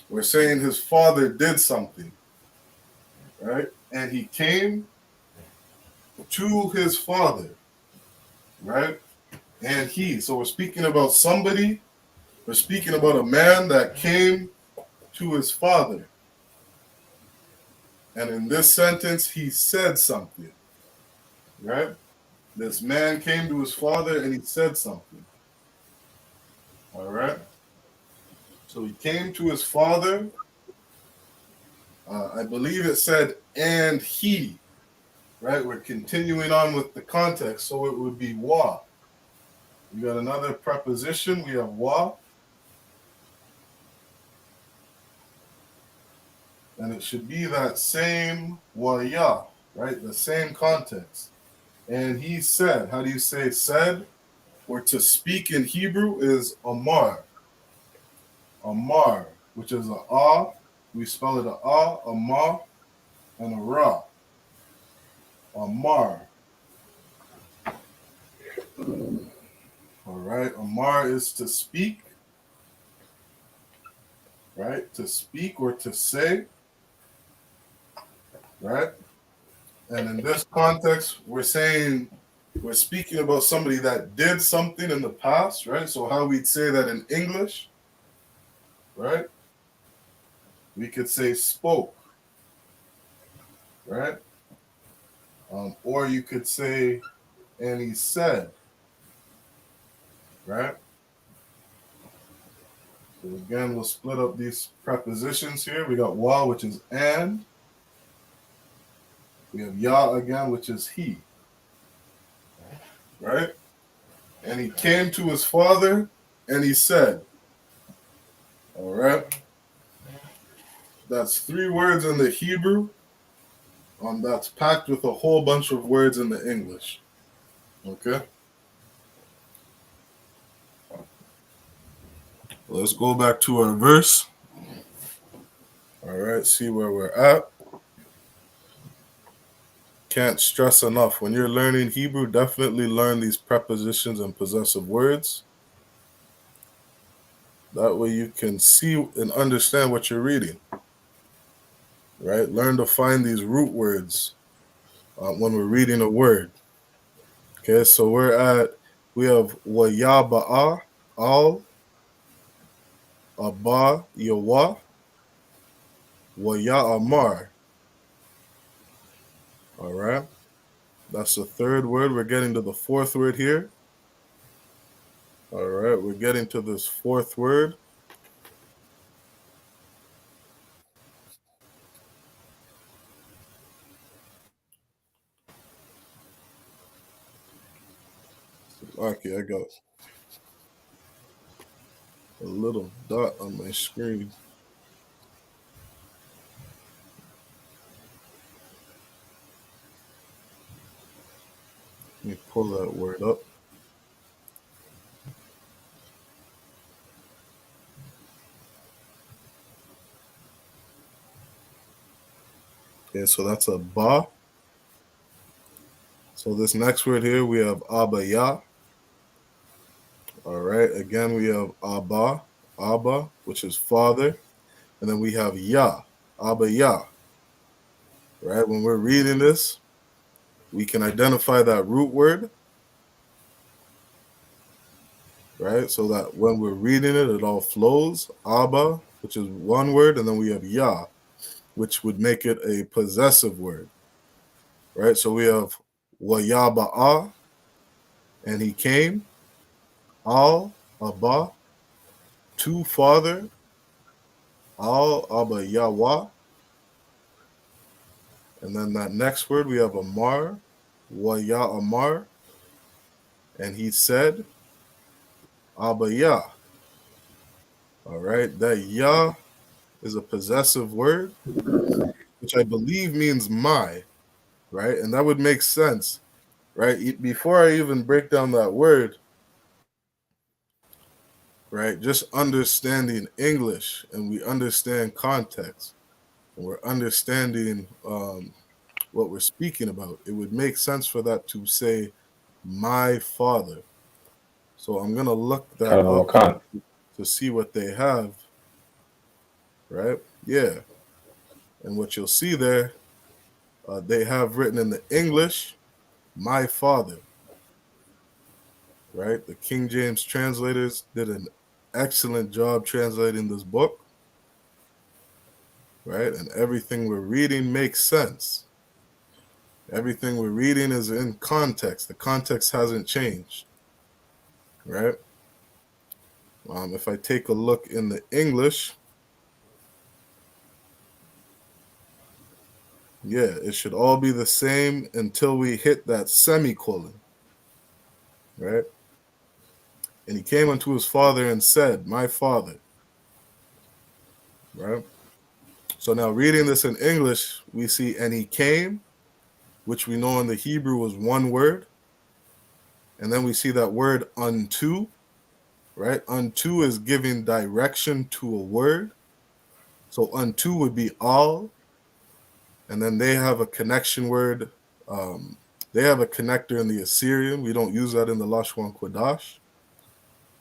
We're saying his father did something, right? And he came to his father, right? And he. So we're speaking about somebody. We're speaking about a man that came to his father. And in this sentence, he said something, right? This man came to his father and he said something. All right? So he came to his father. I believe it said, and he, right? We're continuing on with the context. So it would be wa. We got another preposition. We have wa. And it should be that same wa ya, right? The same context. And he said, how do you say said? Or to speak in Hebrew is amar. Amar, which is a ah. We spell it a ah, a ma, and a ra. Amar. All right. Amar is to speak, right? To speak or to say, right? And in this context, we're speaking about somebody that did something in the past, right? So how we'd say that in English, right? We could say spoke, right? Or you could say, and he said, right? So again, we'll split up these prepositions here. We got wa, which is and. We have Yah again, which is he. Right? And he came to his father and he said, all right? That's 3 words in the Hebrew. That's packed with a whole bunch of words in the English. Okay? Let's go back to our verse. All right, see where we're at. Can't stress enough. When you're learning Hebrew, definitely learn these prepositions and possessive words. That way you can see and understand what you're reading. Right? Learn to find these root words when we're reading a word. Okay, so we have wayaba'a, al, aba, yawa, waya'amar. All right, that's the 3rd word. We're getting to the 4th word here. All right, we're getting to this 4th word. Okay, I got a little dot on my screen. Let me pull that word up. Okay, so that's a ba. So this next word here, we have abaya. All right, again, we have abba, which is father. And then we have ya, abaya. Right, when we're reading this, we can identify that root word. Right, so that when we're reading it, it all flows. Abba, which is 1 word, and then we have ya, which would make it a possessive word. Right, so we have wayaba'a, and he came, al, abba, to father, al, abba, yawa. And then that next word, we have amar, waya amar, and he said, abba ya. All right, that ya is a possessive word, which I believe means my, right? And that would make sense, right? Before I even break down that word, right, just understanding English and we understand context and we're understanding what we're speaking about, it would make sense for that to say my father. So I'm going to look that up to see what they have, right? Yeah. And what you'll see there, they have written in the English, my father, right? The King James translators did an excellent job translating this book, right? And everything we're reading makes sense. Everything we're reading is in context. The context hasn't changed, right? If I take a look in the English, yeah, it should all be the same until we hit that semicolon, right? And he came unto his father and said, my father, right? So now reading this in English, we see, and he came, which we know in the Hebrew was 1 word. And then we see that word unto, right? Unto is giving direction to a word. So unto would be all. And then they have a connection word. They have a connector in the Assyrian. We don't use that in the Lashwan Kodash.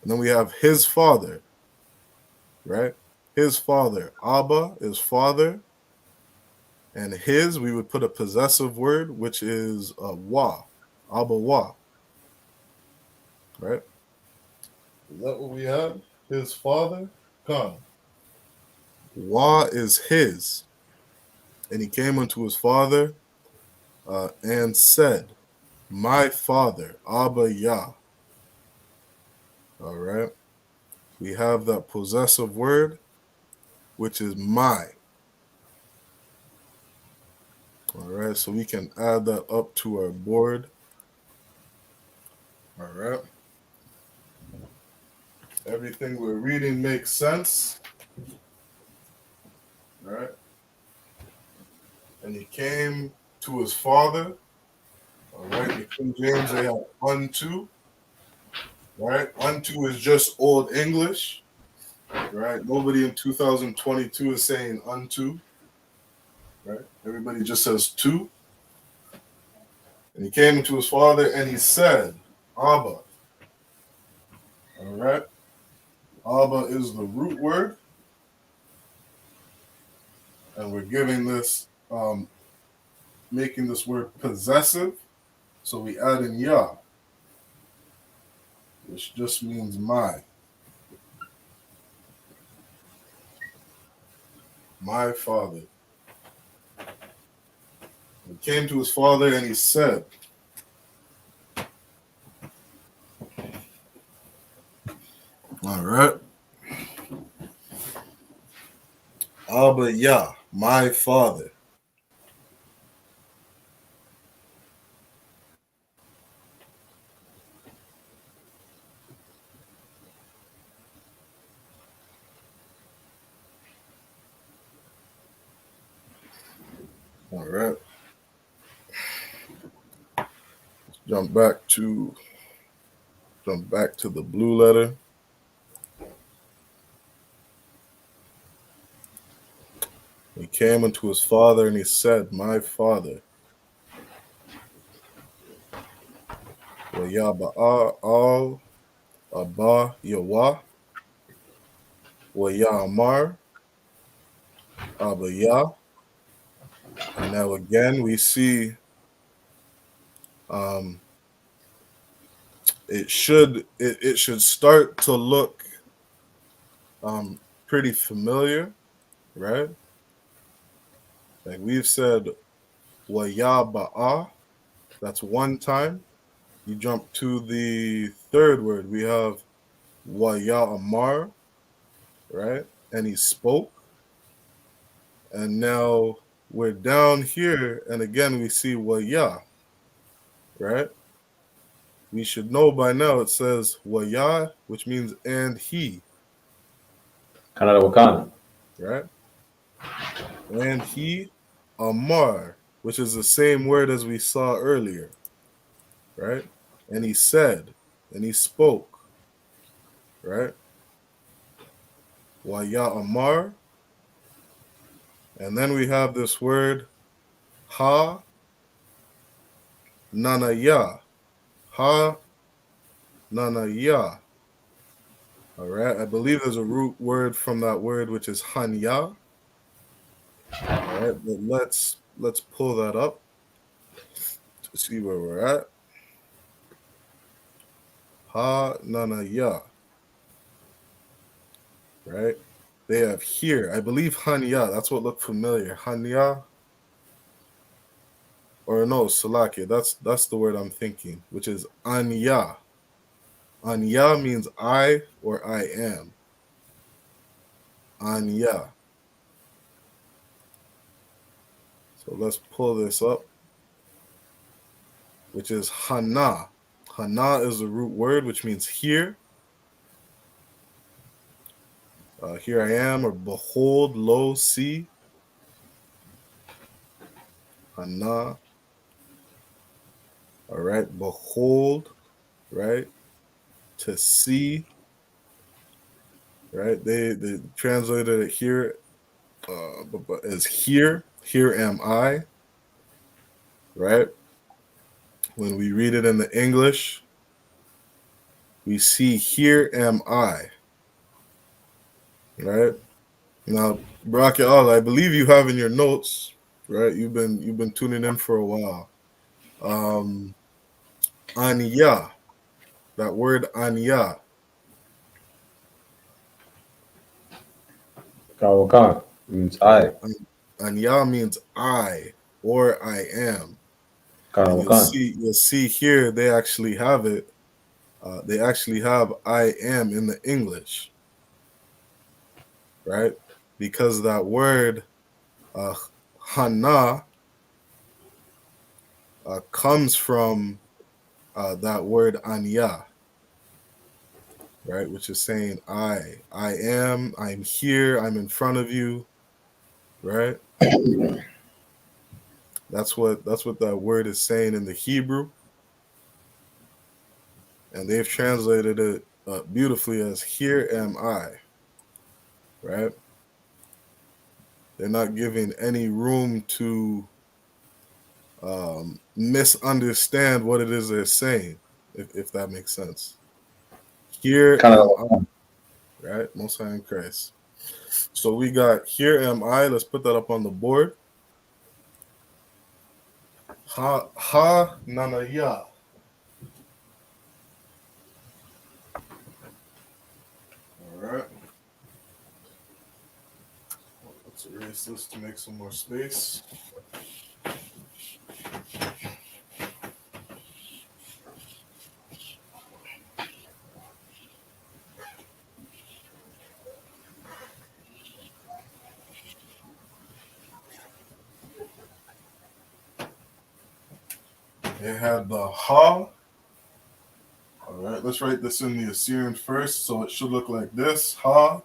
And then we have his father, right? His father. Abba is father. And his, we would put a possessive word, which is wa. Abba wa. Right? Is that what we have? His father? Come. Wa is his. And he came unto his father and said, my father, Abba Yah. All right. We have that possessive word, which is my. All right, so we can add that up to our board. All right. Everything we're reading makes sense. All right. And he came to his father. All right. The King James, they have unto. Right. Unto is just Old English. Right. Nobody in 2022 is saying unto. Right. Everybody just says to. And he came to his father and he said, Abba. All right. Abba is the root word. And we're giving this, making this word possessive. So we add in Yah, which just means my father. He came to his father and he said, all right, Abba Yah, my father. All right. Jump back to the blue letter. He came unto his father and he said, my father. Wa Yah Ba'a al Abba Yawah. Wa Yah Amar Abba Yah. And now again we see it should start to look pretty familiar, right? Like we've said wa ya ba'a, that's one time. You jump to the third word, we have wa ya amar, right? And he spoke. And now we're down here, and again we see wa ya, right? We should know by now it says wa ya, which means and he,
Canada Wakanda.
right? And he amar, which is the same word as we saw earlier, right? And he said, and he spoke, right? Wa ya amar. And then we have this word ha nanaya. Ha nanaya. All right. I believe there's a root word from that word, which is hanya. All right. But let's pull that up to see where we're at. Ha nanaya. Right. They have here. I believe hanya. That's what looked familiar. Hanya. Or no, Salakia. That's the word I'm thinking, which is anya. Anya means I or I am. Anya. So let's pull this up, which is Hana. Hana is the root word, which means here. Here I am, or behold, lo, see. Hana. All right, behold, right? To see, right? They translated it here as here. Here am I, right? When we read it in the English, we see here am I, right? Now, Barak Allah, I believe you have in your notes, right? You've been tuning in for a while. Anya, that word anya.
Kawakan means I.
Anya means I or I am. And
Kawakan.
you'll see here they actually have it. They actually have I am in the English, right? Because that word hana, comes from that word anya, right? Which is saying I am, I'm here, I'm in front of you, right? That's what that word is saying in the Hebrew, and they've translated it beautifully as "Here am I," right? They're not giving any room to misunderstand what it is they're saying, if that makes sense. Here
Kind
am
of.
I, right? Most High in Christ. So we got "Here am I." Let's put that up on the board. Ha nana ya. All right. Let's erase this to make some more space. It had the ha. All right, let's write this in the Assyrian first. So it should look like this: ha,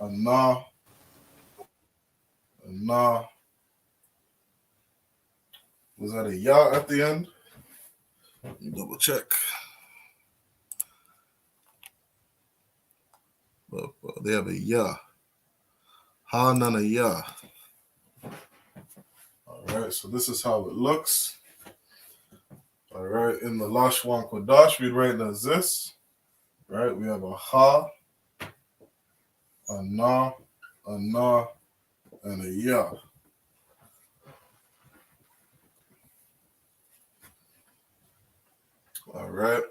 a na, a na. Was that a ya at the end? Let me double check. They have a ya. Ha, nana, ya. All right, so this is how it looks. All right, in the Lashwan Kodash, we'd write it as this. Right, we have a ha, a na, and a ya. All right,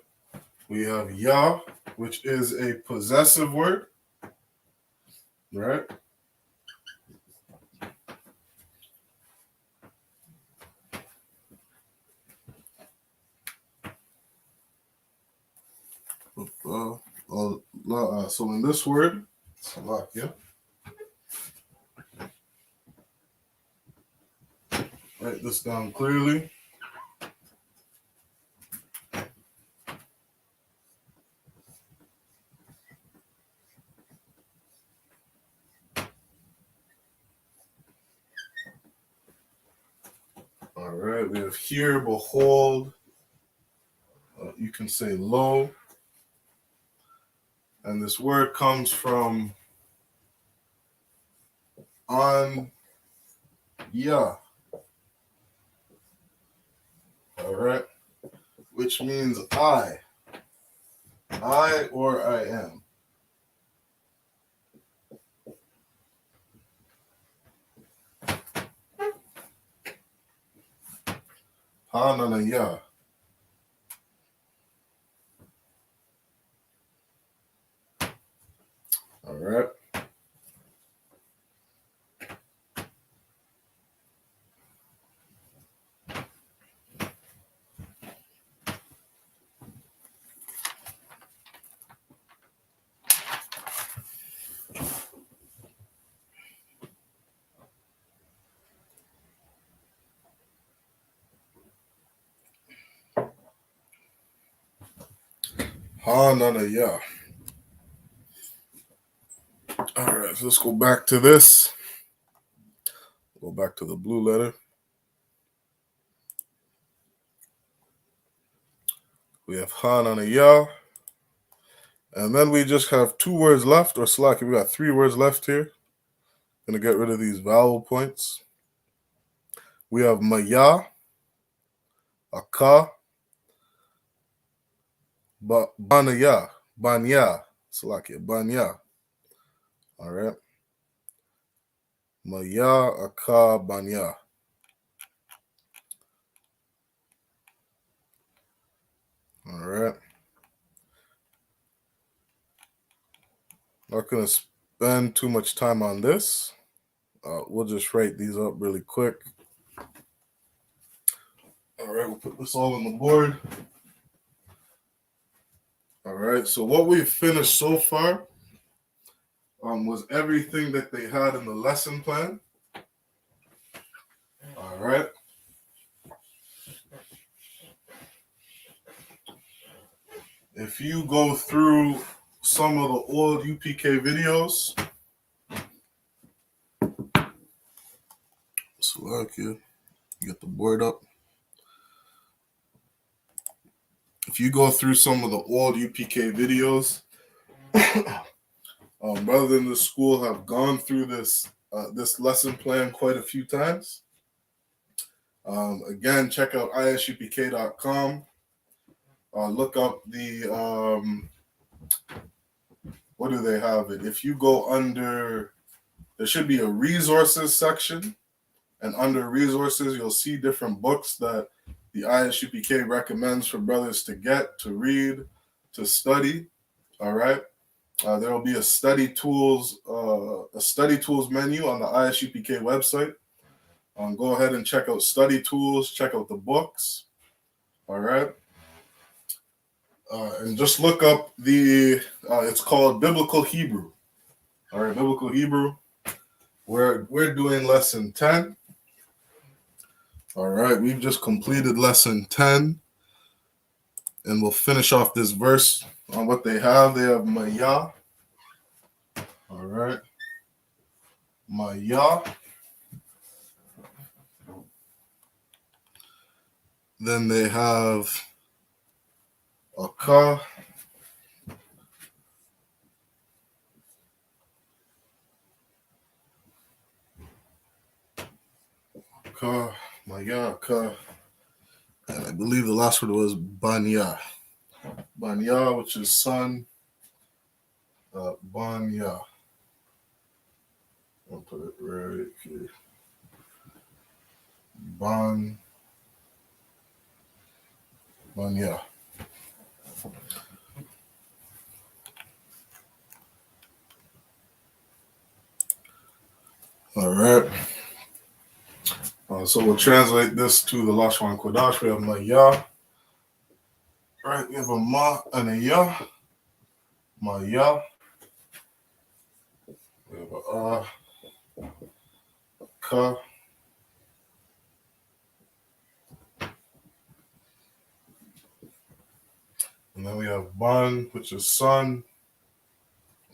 we have ya, which is a possessive word. Right. So in this word, Salakia, write this down clearly. All right, we have here, behold. You can say lo. And this word comes from on, yeah. All right, which means I or I am. Ha, nana, ya. All right. Ha, nana, ya. All right, so let's go back to this. Go back to the blue letter. We have ha, nana, ya. And then we just have two words left, or Slaki, we got three words left here. Gonna get rid of these vowel points. We have maya, aka, banaya, banya, Slaki, banya. All right. Maya, aka, banya. All right. Not gonna spend too much time on this. We'll just write these up really quick. All right, we'll put this all on the board. All right, so what we've finished so far was everything that they had in the lesson plan. All right. if you go through some of the old UPK videos, so like you get the board up. If you go through some of the old UPK videos, brothers in the school have gone through this lesson plan quite a few times. Again, check out isupk.com. Look up the what do they have it? If you go under, there should be a resources section, and under resources, you'll see different books that the I.S.U.P.K recommends for brothers to get, to read, to study. All right. There will be a study tools menu on the I.S.U.P.K website. Go ahead and check out study tools. Check out the books. All right. And just look up it's called Biblical Hebrew. All right, Biblical Hebrew. We're doing lesson 10. All right, we've just completed lesson 10. And we'll finish off this verse on what they have. They have Maya. All right. Maya. Then they have Aka. Aka. Maya. Aka. And I believe the last word was Banya. Banya, which is son. Banya. I'll put it right here. Banya. All right. So we'll translate this to the Lashon Kodash. We have Maya. Right, we have a Ma and a Ya. Maya. We have a Ka. And then we have Ban, which is son.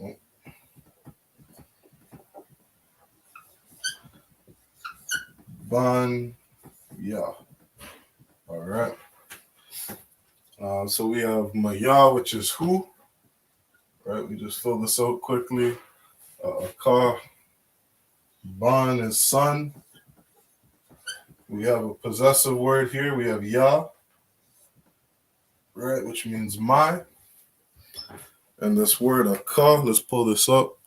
Oh. Ban, Ya. All right. So we have Maya, which is who. Right, we just fill this out quickly. Ka. Ban is son. We have a possessive word here. We have Ya. Right, which means my. And this word Aka, let's pull this up.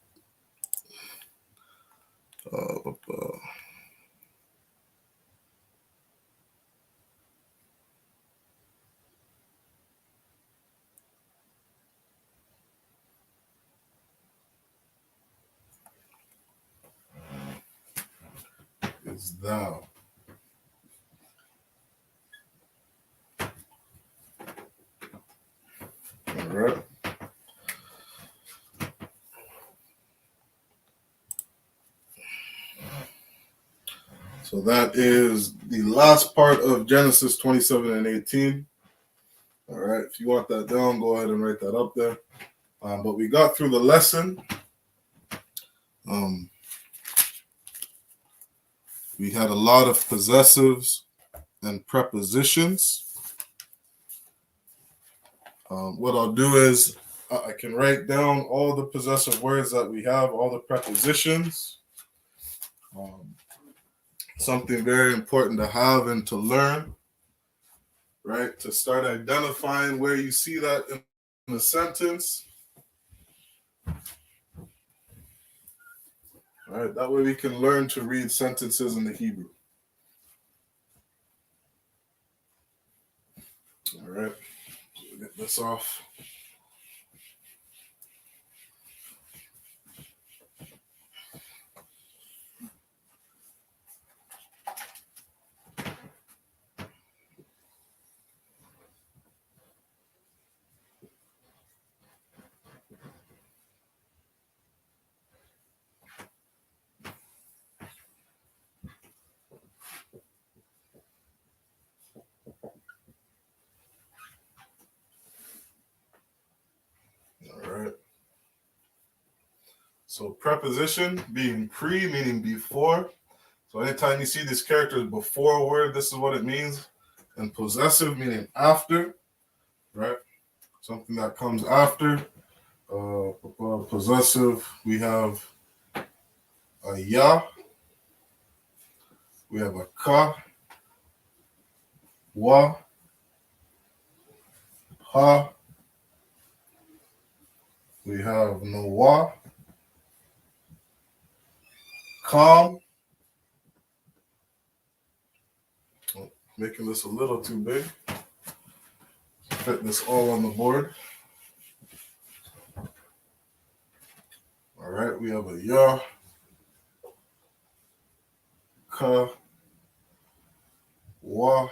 It's thou. All right. So that is the last part of Genesis 27 and 18. All right. If you want that down, go ahead and write that up there. But we got through the lesson. We had a lot of possessives and prepositions. What I'll do is I can write down all the possessive words that we have, all the prepositions. Something very important to have and to learn, right? To start identifying where you see that in the sentence. All right, that way we can learn to read sentences in the Hebrew. All right, so get this off. So preposition being pre, meaning before. So anytime you see these characters before a word, this is what it means. And possessive meaning after, right? Something that comes after. Possessive, we have a ya, we have a ka, wa, ha, we have no wa, calm. Oh, making this a little too big. Fit this all on the board. All right, we have a ya, ka, wa,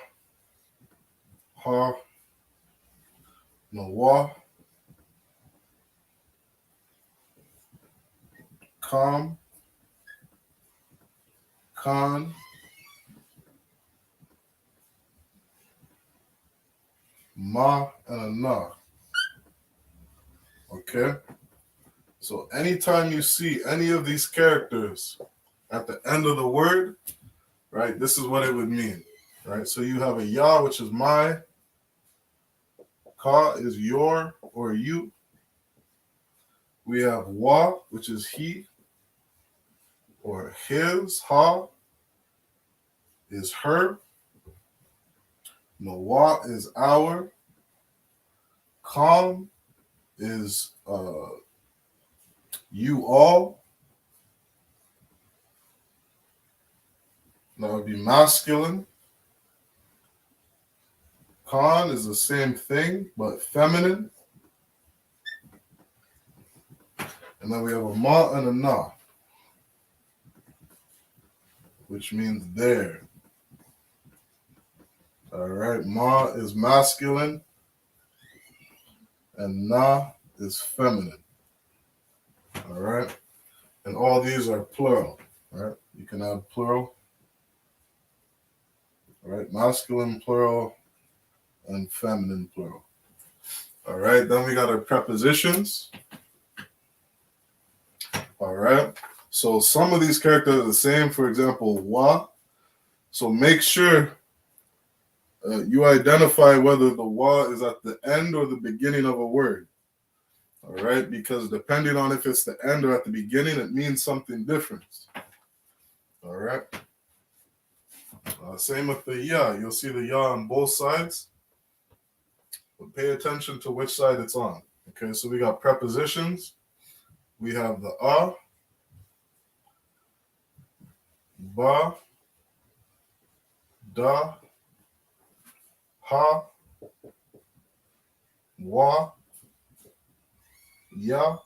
ha, no wa, calm, con, ma, and a na. Okay? So anytime you see any of these characters at the end of the word, right, this is what it would mean, right? So you have a ya, which is my, ka is your or you. We have wa, which is he or his, ha is her. No, wa is our. Calm is you all. That would be masculine. Con is the same thing, but feminine. And then we have a ma and a na, which means there. All right, ma is masculine, and na is feminine. All right, and all these are plural. Right, you can add plural. All right, masculine plural and feminine plural. All right, then we got our prepositions. All right, so some of these characters are the same. For example, wa. So make sure you identify whether the wa is at the end or the beginning of a word. All right, because depending on if it's the end or at the beginning, it means something different. All right. Same with the ya. You'll see the ya on both sides. But pay attention to which side it's on. Okay, so we got prepositions. We have the ba, da, ha, wa, ya.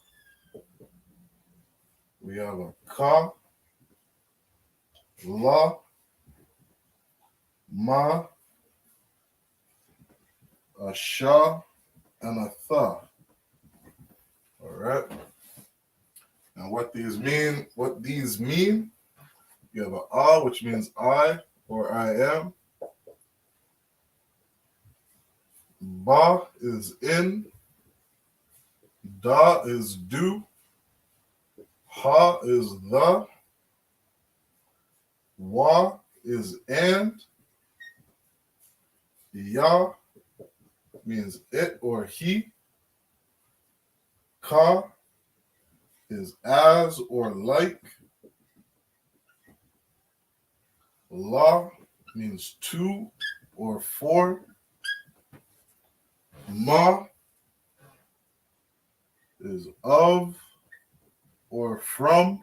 We have a ka, la, ma, a sha, and a tha. All right. And what these mean, you have a which means I or I am. Ba is in. Da is do. Ha is the. Wa is and. Ya means it or he. Ka is as or like. La means to or for. Ma is of or from.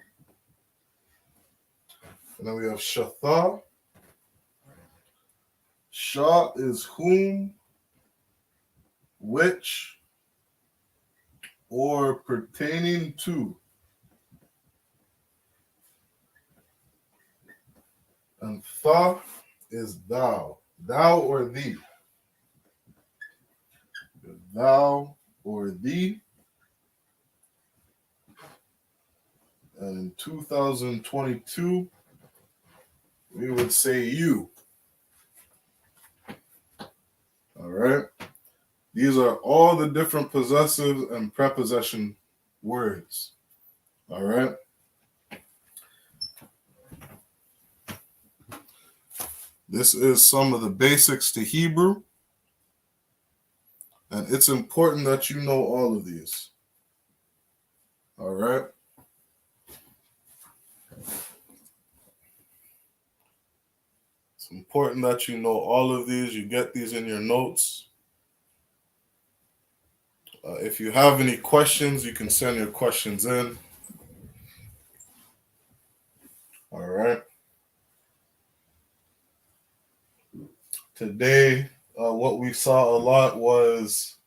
And then we have shatha. Sha is whom, which, or pertaining to. And tha is thou, thou or thee. Thou or thee. And in 2022, we would say you. All right. These are all the different possessive and prepossession words. All right. This is some of the basics to Hebrew. And it's important that you know all of these. All right. It's important that you know all of these. You get these in your notes. If you have any questions, you can send your questions in. All right. Today, what we saw a lot was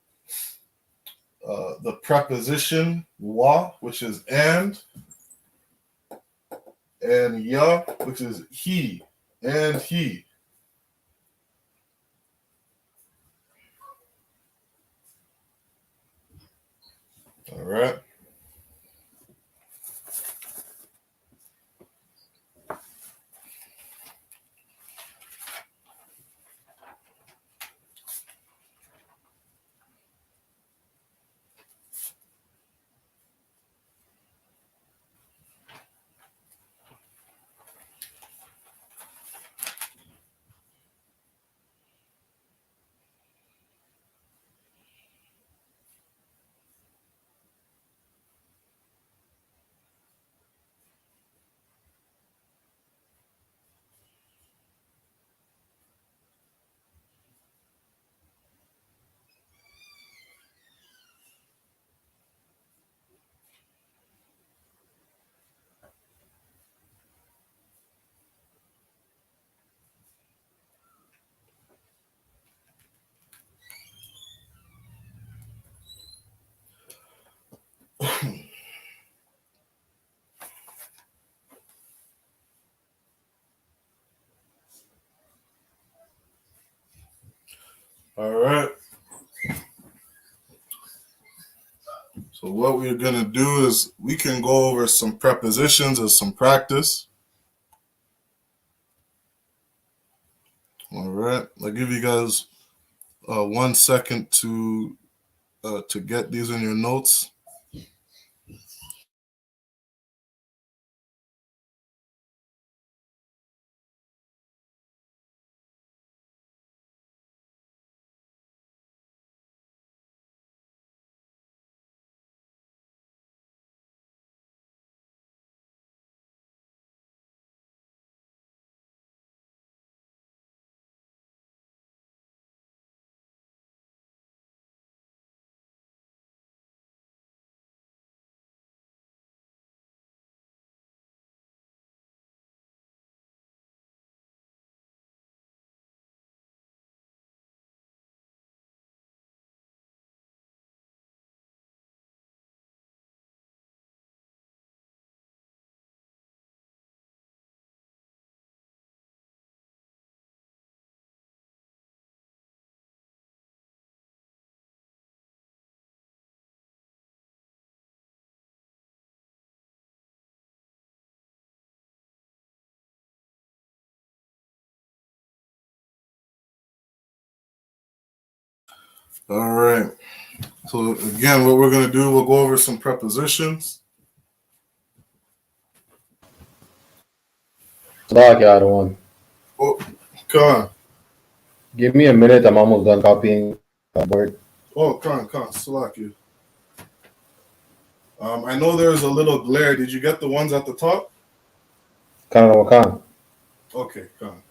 the preposition wa, which is and ya, which is he and he. All right. All right. So what we're going to do is we can go over some prepositions as some practice. All right. I'll give you guys 1 second to get these in your notes. All right. So again, what we're going to do, we'll go over some prepositions.
Slack, yeah, I don't want.
Oh, Khan.
Give me a minute. I'm almost done copying board.
Oh, Khan, Salaki. I know there's a little glare. Did you get the ones at the top?
Canada Wakan.
Okay, Khan.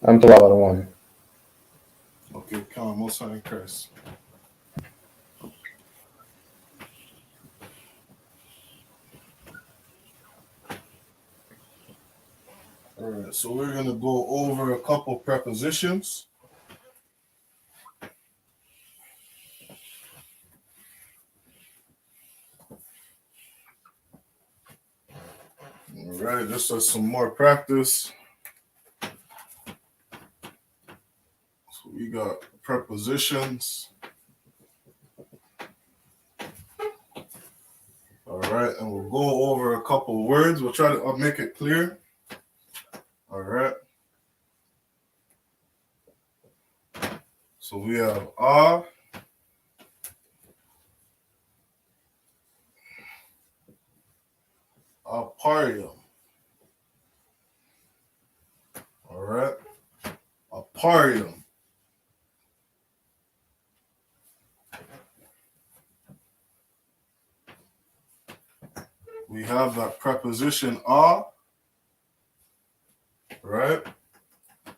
I'm too loud. I don't want.
Okay, Khan, most high in Christ. All right, so we're going to go over a couple prepositions. All right, just as some more practice. So we got prepositions. All right, and we'll go over a couple words. We'll try to make it clear. All right. So we have aparium. All right. Aparium. We have that preposition right?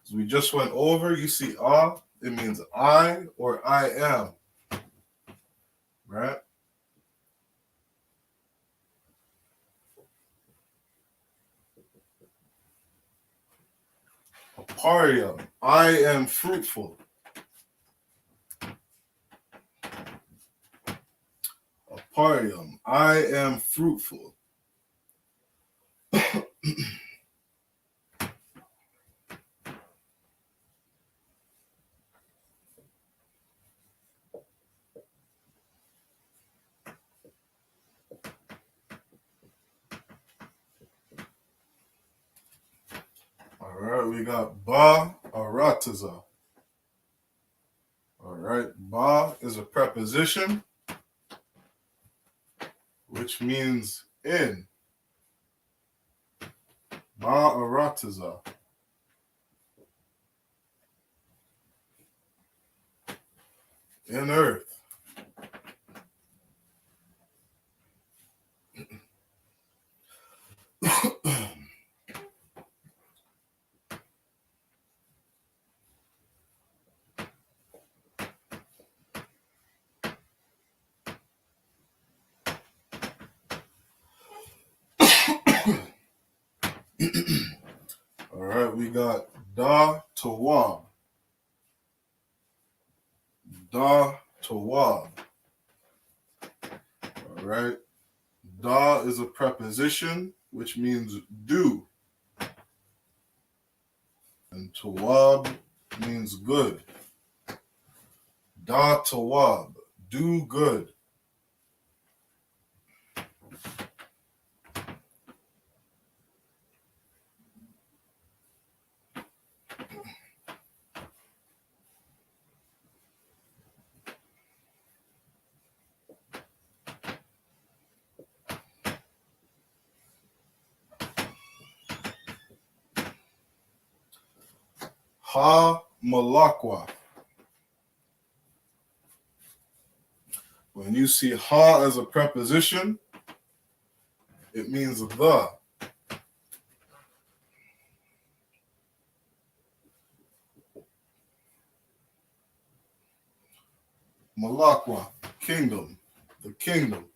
So we just went over, you see it means I or I am, right? Aparium, I am fruitful. Aparium, I am fruitful. All right, we got ba aratiza. All right, ba is a preposition, which means in. Ba aratiza. In earth. All right, we got da tawab. Da tawab. All right. Da is a preposition, which means do. And tawab means good. Da tawab, do good. Ha malakwa. When you see ha as a preposition, it means the. Malakwa, kingdom, the kingdom.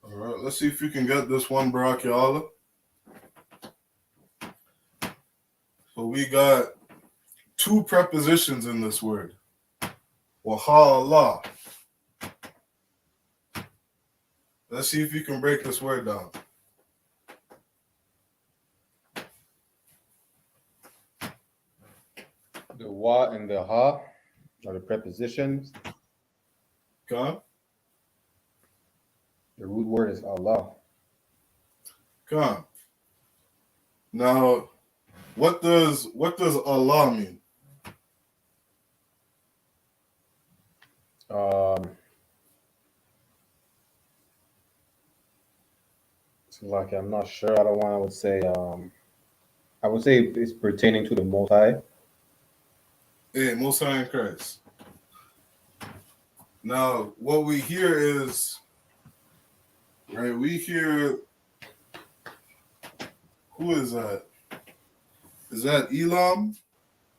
All right, let's see if you can get this one, Barakiala. So we got two prepositions in this word. Wahala. Let's see if you can break this word down.
The wa and the ha are the prepositions.
Okay.
The root word is Allah.
Okay. Now, what does Allah mean?
So like I'm not sure. I don't want to say I would say it's pertaining to the Most High.
Hey, Most High in Christ. Now, what we hear is, right, we hear, who is that? Is that Elam?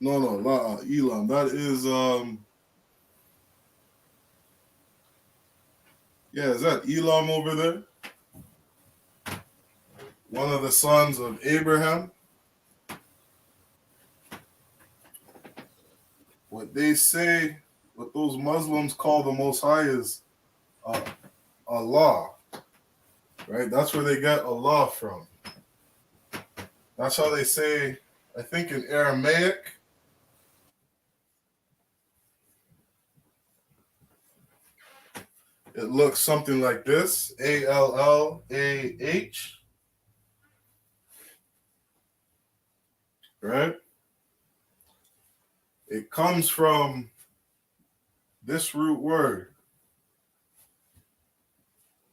No, not Elam. That is, yeah, is that Elam over there? One of the sons of Abraham? What they say, what those Muslims call the Most High is Allah, right? That's where they get Allah from. That's how they say, I think in Aramaic, it looks something like this, A-L-L-A-H, right? It comes from this root word,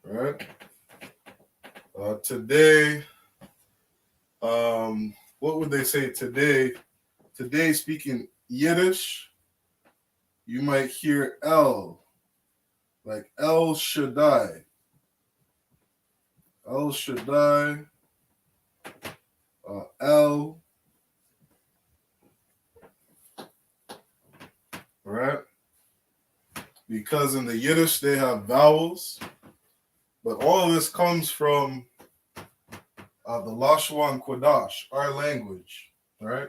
right? Today, what would they say today? Today, speaking Yiddish, you might hear El, like El Shaddai. El Shaddai, El, right? Because in the Yiddish, they have vowels. But all of this comes from the Lashon Kodash, our language, right?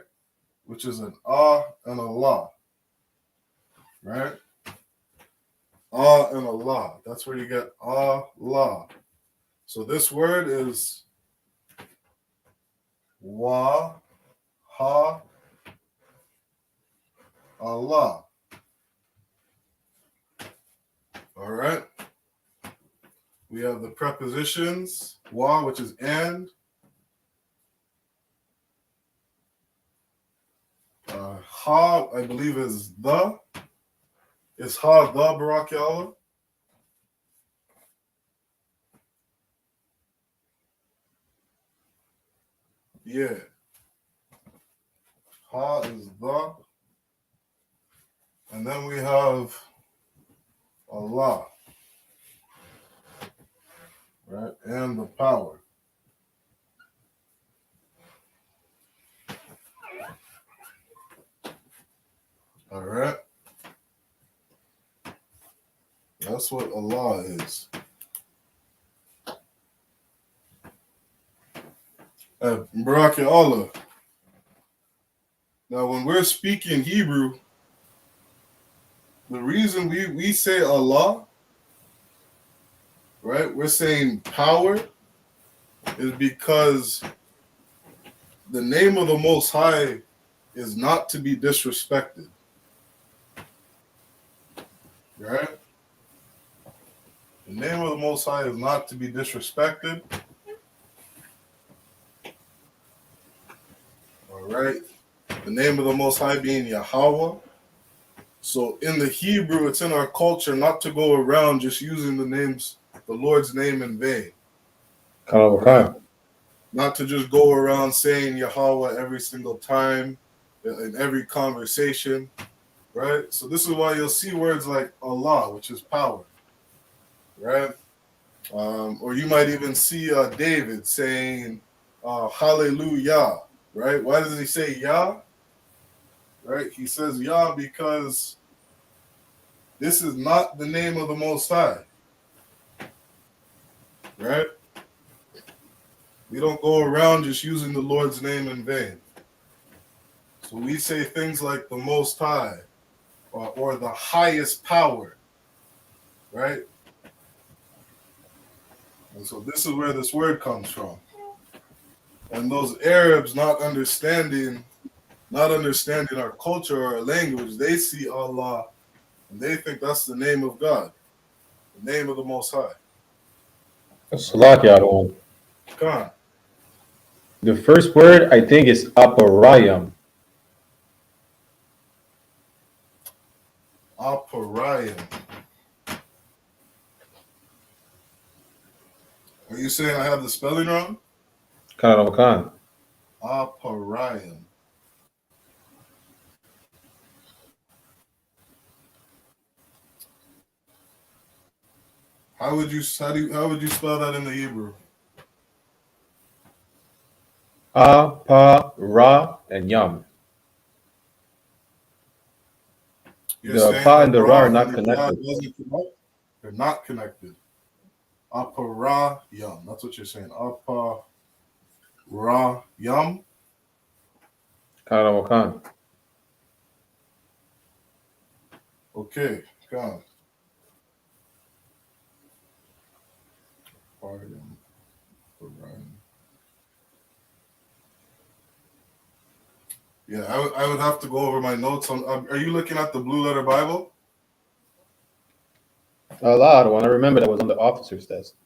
Which is an and a La, right? And a La. That's where you get Allah. So this word is Wa, Ha, Allah. All right? We have the prepositions, Wa, which is and, Ha, I believe is the. Is Ha the Barak Ya Allah? Yeah. Ha is the. And then we have Allah. Right? And the power. All right? That's what Allah is. Barak Ya Allah. Now, when we're speaking Hebrew, the reason we say Allah, right, we're saying power, is because the name of the Most High is not to be disrespected. Right? The name of the Most High is not to be disrespected. All right? The name of the Most High being Yahweh. So in the Hebrew, it's in our culture not to go around just using the Lord's name in vain. Right? Not to just go around saying Yahweh every single time in every conversation. Right? So this is why you'll see words like Allah, which is power. Right? Or you might even see David saying hallelujah. Right? Why does he say Yah? Right? He says Yah because this is not the name of the Most High. Right? We don't go around just using the Lord's name in vain. So we say things like the Most High or the highest power. Right? And so this is where this word comes from. And those Arabs not understanding our culture or our language, they see Allah and they think that's the name of God, the name of the Most High.
Salakia.
Come on.
The first word I think is aparayam.
Aparayam. Are you saying I have the spelling wrong?
Khan.
Aparayim. How would you spell that in the Hebrew?
Pa, Ra, and Yam.
You're
The
saying
Pa
the
and the Ra
Ra
are
and
not
the Yad
connected.
wasn't connected? They're not connected. Aparayim. That's what you're saying. Aparayim.
Karawakan.
Okay, God. Aparayim. Yeah, I would have to go over my notes. Are you looking at the Blue Letter Bible?
A lot. One I remember that was on the officer's test.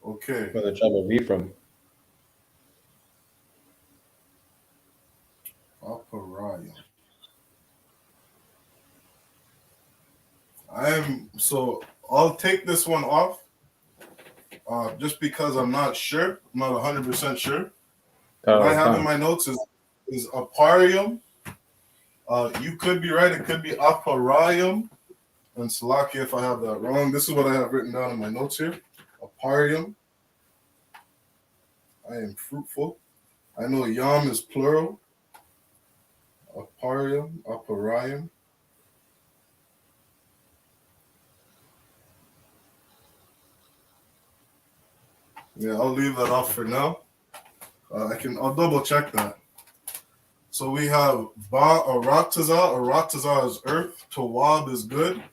Okay.
Where they're trying to read from.
Aparayim. I'll take this one off just because I'm not sure. I'm not 100% sure. What I have in my notes is Aparium. You could be right. It could be Aparayim. And Salaki if I have that wrong. This is what I have written down in my notes here. Aparium. I am fruitful. I know Yam is plural. Aparium, Aparayim. Yeah, I'll leave that off for now. I'll double check that. So we have Ba Arataza. Arataza is earth. Tawab is good.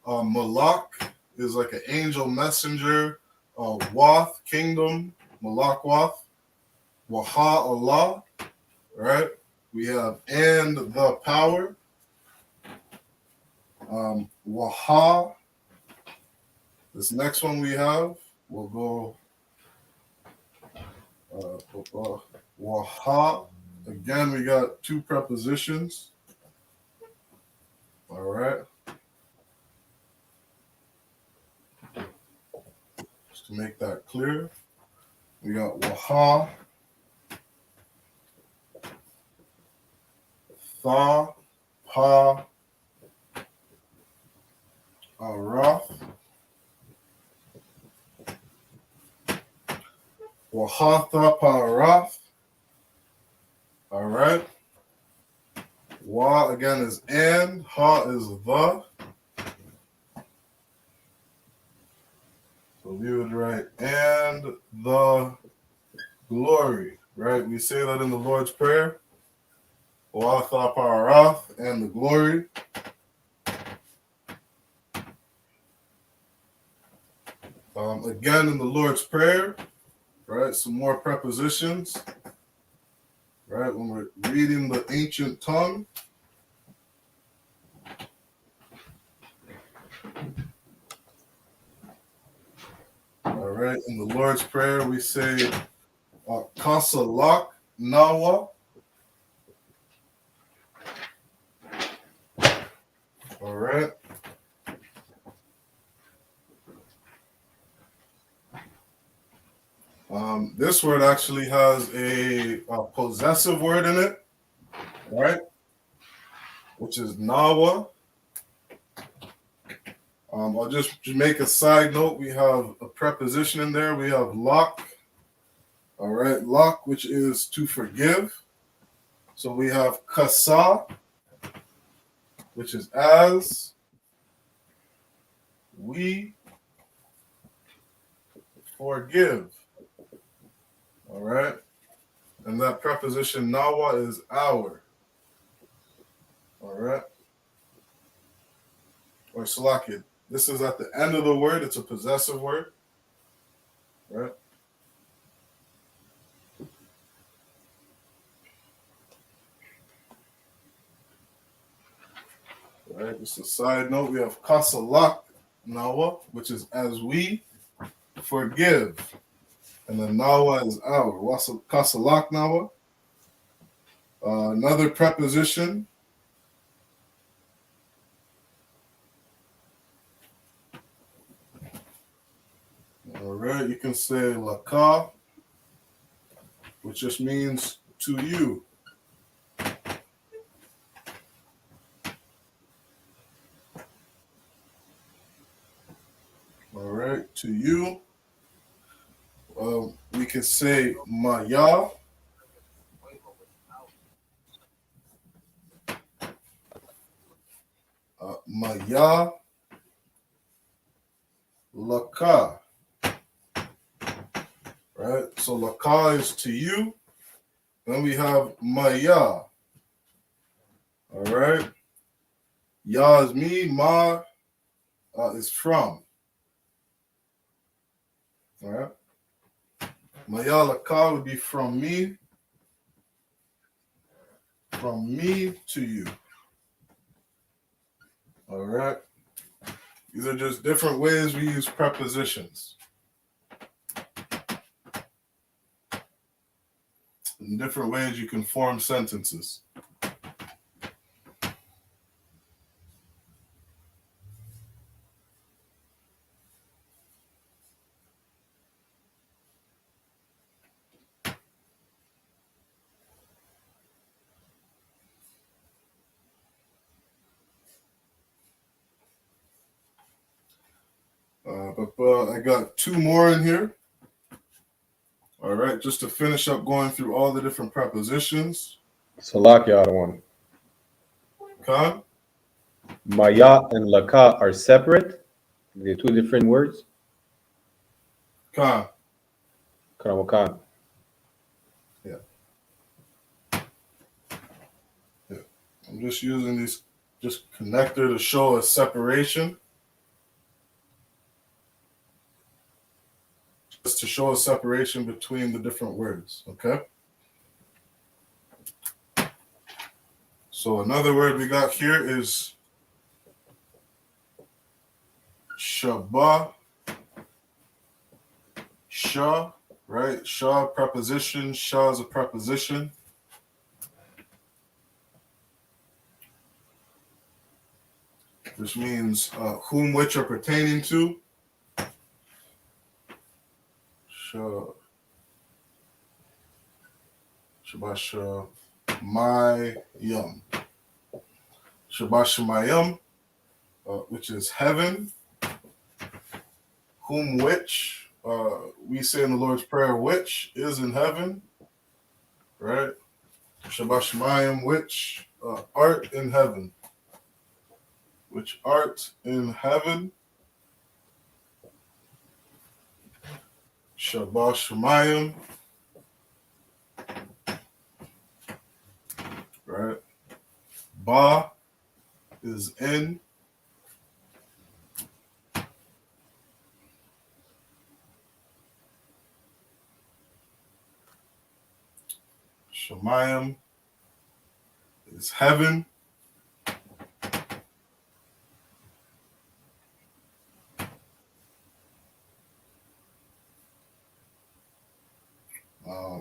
Malak is like an angel messenger. Wath, kingdom. Malak Wath. Waha Allah. Right? We have and the power. Waha. This next one we have, we'll go Waha. Again, we got two prepositions. All right. Just to make that clear, we got Waha, Tha, Pa, Araf. Waha, Tha, Pa, Araf. All right. Wa again is and, Ha is the. So we would write and the glory, right? We say that in the Lord's Prayer. Wa, Tha, Pa, Araf, and the glory. Again in the Lord's Prayer, right? Some more prepositions, right? When we're reading the ancient tongue. All right, in the Lord's Prayer, we say Kasalak Nawa. All right. This word actually has a possessive word in it, right? Which is Nawa. I'll just make a side note. We have a preposition in there. We have lak. All right, lak, which is to forgive. So we have kasa, which is as we forgive. All right. And that preposition nawa is our. All right. Or salakid. This is at the end of the word. It's a possessive word. Right. All right. Just a side note. We have kasalak nawa, which is as we forgive. And then nawa is our. Kasalak nawa. Another preposition. All right, you can say laka, which just means to you. All right, to you. We can say maya. Maya laka. Right? So laka is to you. Then we have maya. All right. Ya is me. Ma is from. All right. Maya laka would be from me. From me to you. All right. These are just different ways we use prepositions. In different ways you can form sentences. I got two more in here. All right, just to finish up going through all the different prepositions.
Salakia one.
Khan?
Maya and laka are separate. They're two different words.
Khan.
Karawakan.
Yeah. I'm just using these just connector to show a separation. Just to show a separation between the different words, okay? So another word we got here is shaba. Sha, right? Sha preposition. Sha is a preposition. Which means whom, which, or pertaining to. Sha. Shabasha Mayam. Shabasha Mayam, which is heaven. Whom, which, we say in the Lord's Prayer, which is in heaven. Right? Shabasha Mayam, which art in heaven. Which art in heaven. Shabbat Shemayim. Right? Ba is in. Shemayim is heaven.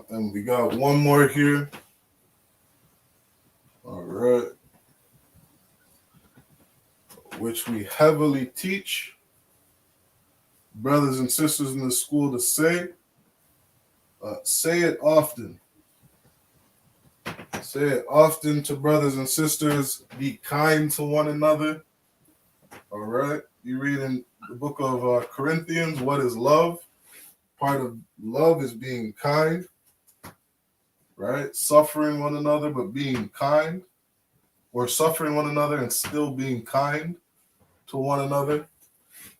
And we got one more here. All right. Which we heavily teach brothers and sisters in the school to say. Say it often. Say it often to brothers and sisters. Be kind to one another. All right. You read in the book of Corinthians, what is love? Part of love is being kind. Right? Suffering one another, but being kind. Or suffering one another and still being kind to one another.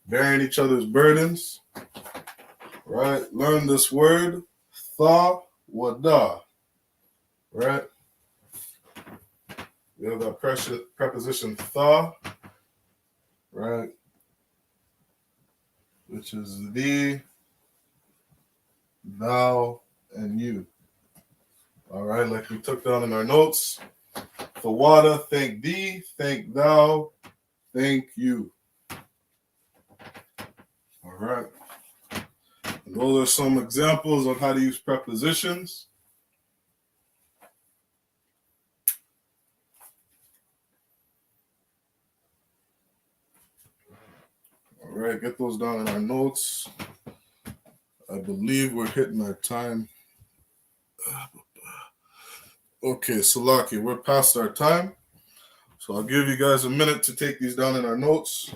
Bearing each other's burdens. Right? Learn this word. Tha wada. Right? We have that preposition tha. Right? Which is thee, thou, and you. All right, like we took down in our notes. Thawada, thank thee, thank thou, thank you. All right. And those are some examples of how to use prepositions. All right, get those down in our notes. I believe we're hitting our time. Okay, Salaki, we're past our time. So I'll give you guys a minute to take these down in our notes.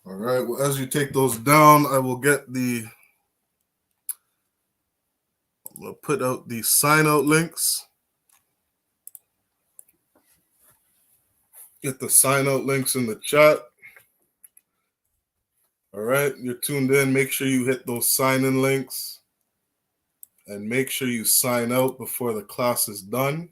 All right, well, as you take those down, I will I'll put out the sign out links. Get the sign out links in the chat. All right, you're tuned in. Make sure you hit those sign in links and make sure you sign out before the class is done.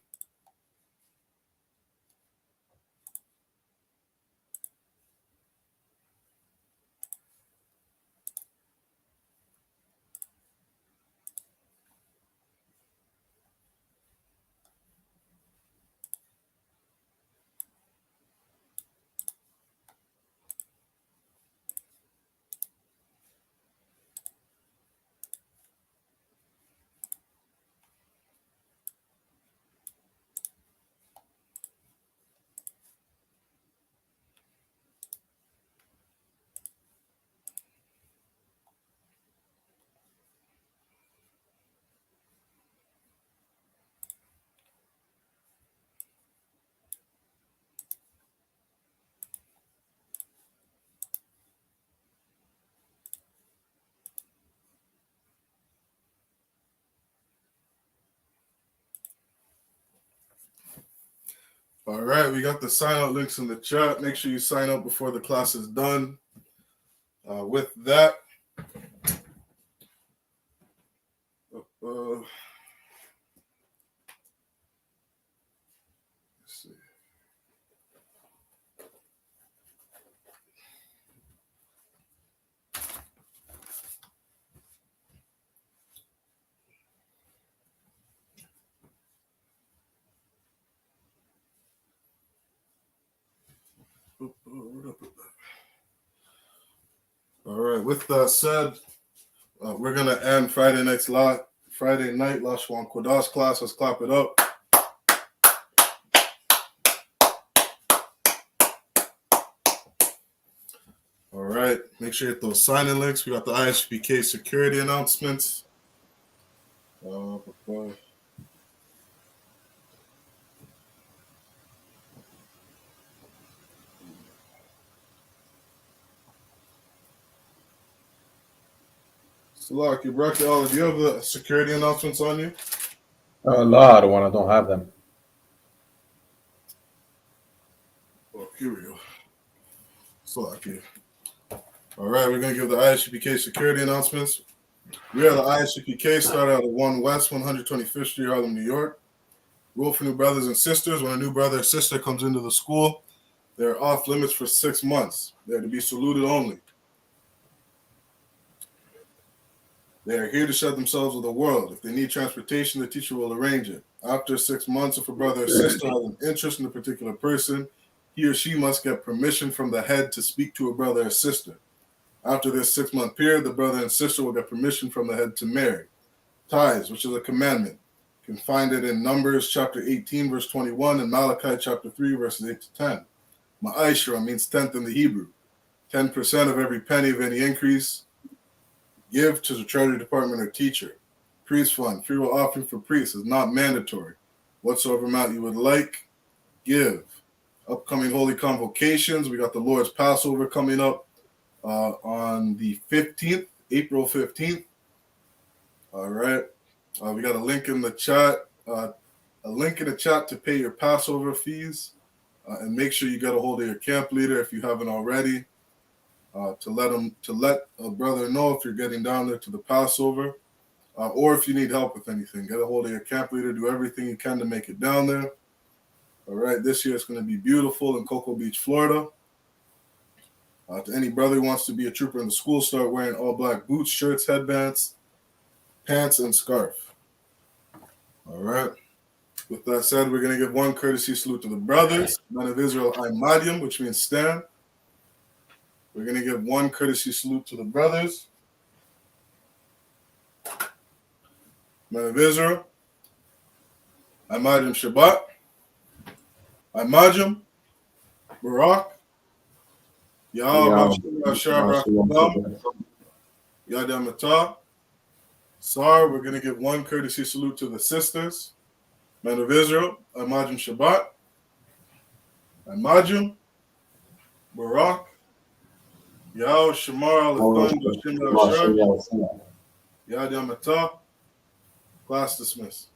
All right, we got the sign out links in the chat. Make sure you sign up before the class is done. With that, let's see. All right, with that said, we're going to end Friday night Lashwan Kodash class. Let's clap it up. All right, make sure you hit those sign-in links. We got the I.S.U.P.K security announcements. Salak, you brought all of you have the security announcements on you?
A lot of one. I don't have them.
Oh, here we go. Salak here. All right, we're going to give the I.S.U.P.K security announcements. We are the I.S.U.P.K, started out at 1 West, 125th Street, Harlem, New York. Rule for new brothers and sisters: when a new brother or sister comes into the school, they're off limits for 6 months. They're to be saluted only. They are here to share themselves with the world. If they need transportation, the teacher will arrange it. After 6 months, if a brother or sister has an interest in a particular person, he or she must get permission from the head to speak to a brother or sister. After this 6-month period, the brother and sister will get permission from the head to marry. Tithes, which is a commandment. You can find it in Numbers chapter 18, verse 21, and Malachi chapter 3, verses 8 to 10. Ma'ashra means tenth in the Hebrew. 10% of every penny of any increase give to the Treasury Department or teacher. Priest fund, free will offering for priests is not mandatory. Whatsoever amount you would like, give. Upcoming holy convocations, we got the Lord's Passover coming up on the 15th, April 15th. All right. We got a link in the chat. To pay your Passover fees, and make sure you get a hold of your camp leader if you haven't already, to let a brother know if you're getting down there to the Passover, or if you need help with anything. Get a hold of your camp leader. Do everything you can to make it down there. All right. This year it's going to be beautiful in Cocoa Beach, Florida. To any brother who wants to be a trooper in the school, start wearing all black boots, shirts, headbands, pants, and scarf. All right. With that said, we're going to give one courtesy salute to the brothers, men of Israel, I.M.A.D.I.M, which means stand. We're going to give one courtesy salute to the brothers, men of Israel, I.M.A.D.I.M Shabbat. Imajim, Barak, Yahweh Bashar Rakadam, Yadamata. Sar, we're going to give one courtesy salute to the sisters, men of Israel, Imajim Shabbat, Imajim, Barak, Yahweh Shamar Alathan, Hashem Yahshua, Yadamata. Class dismissed.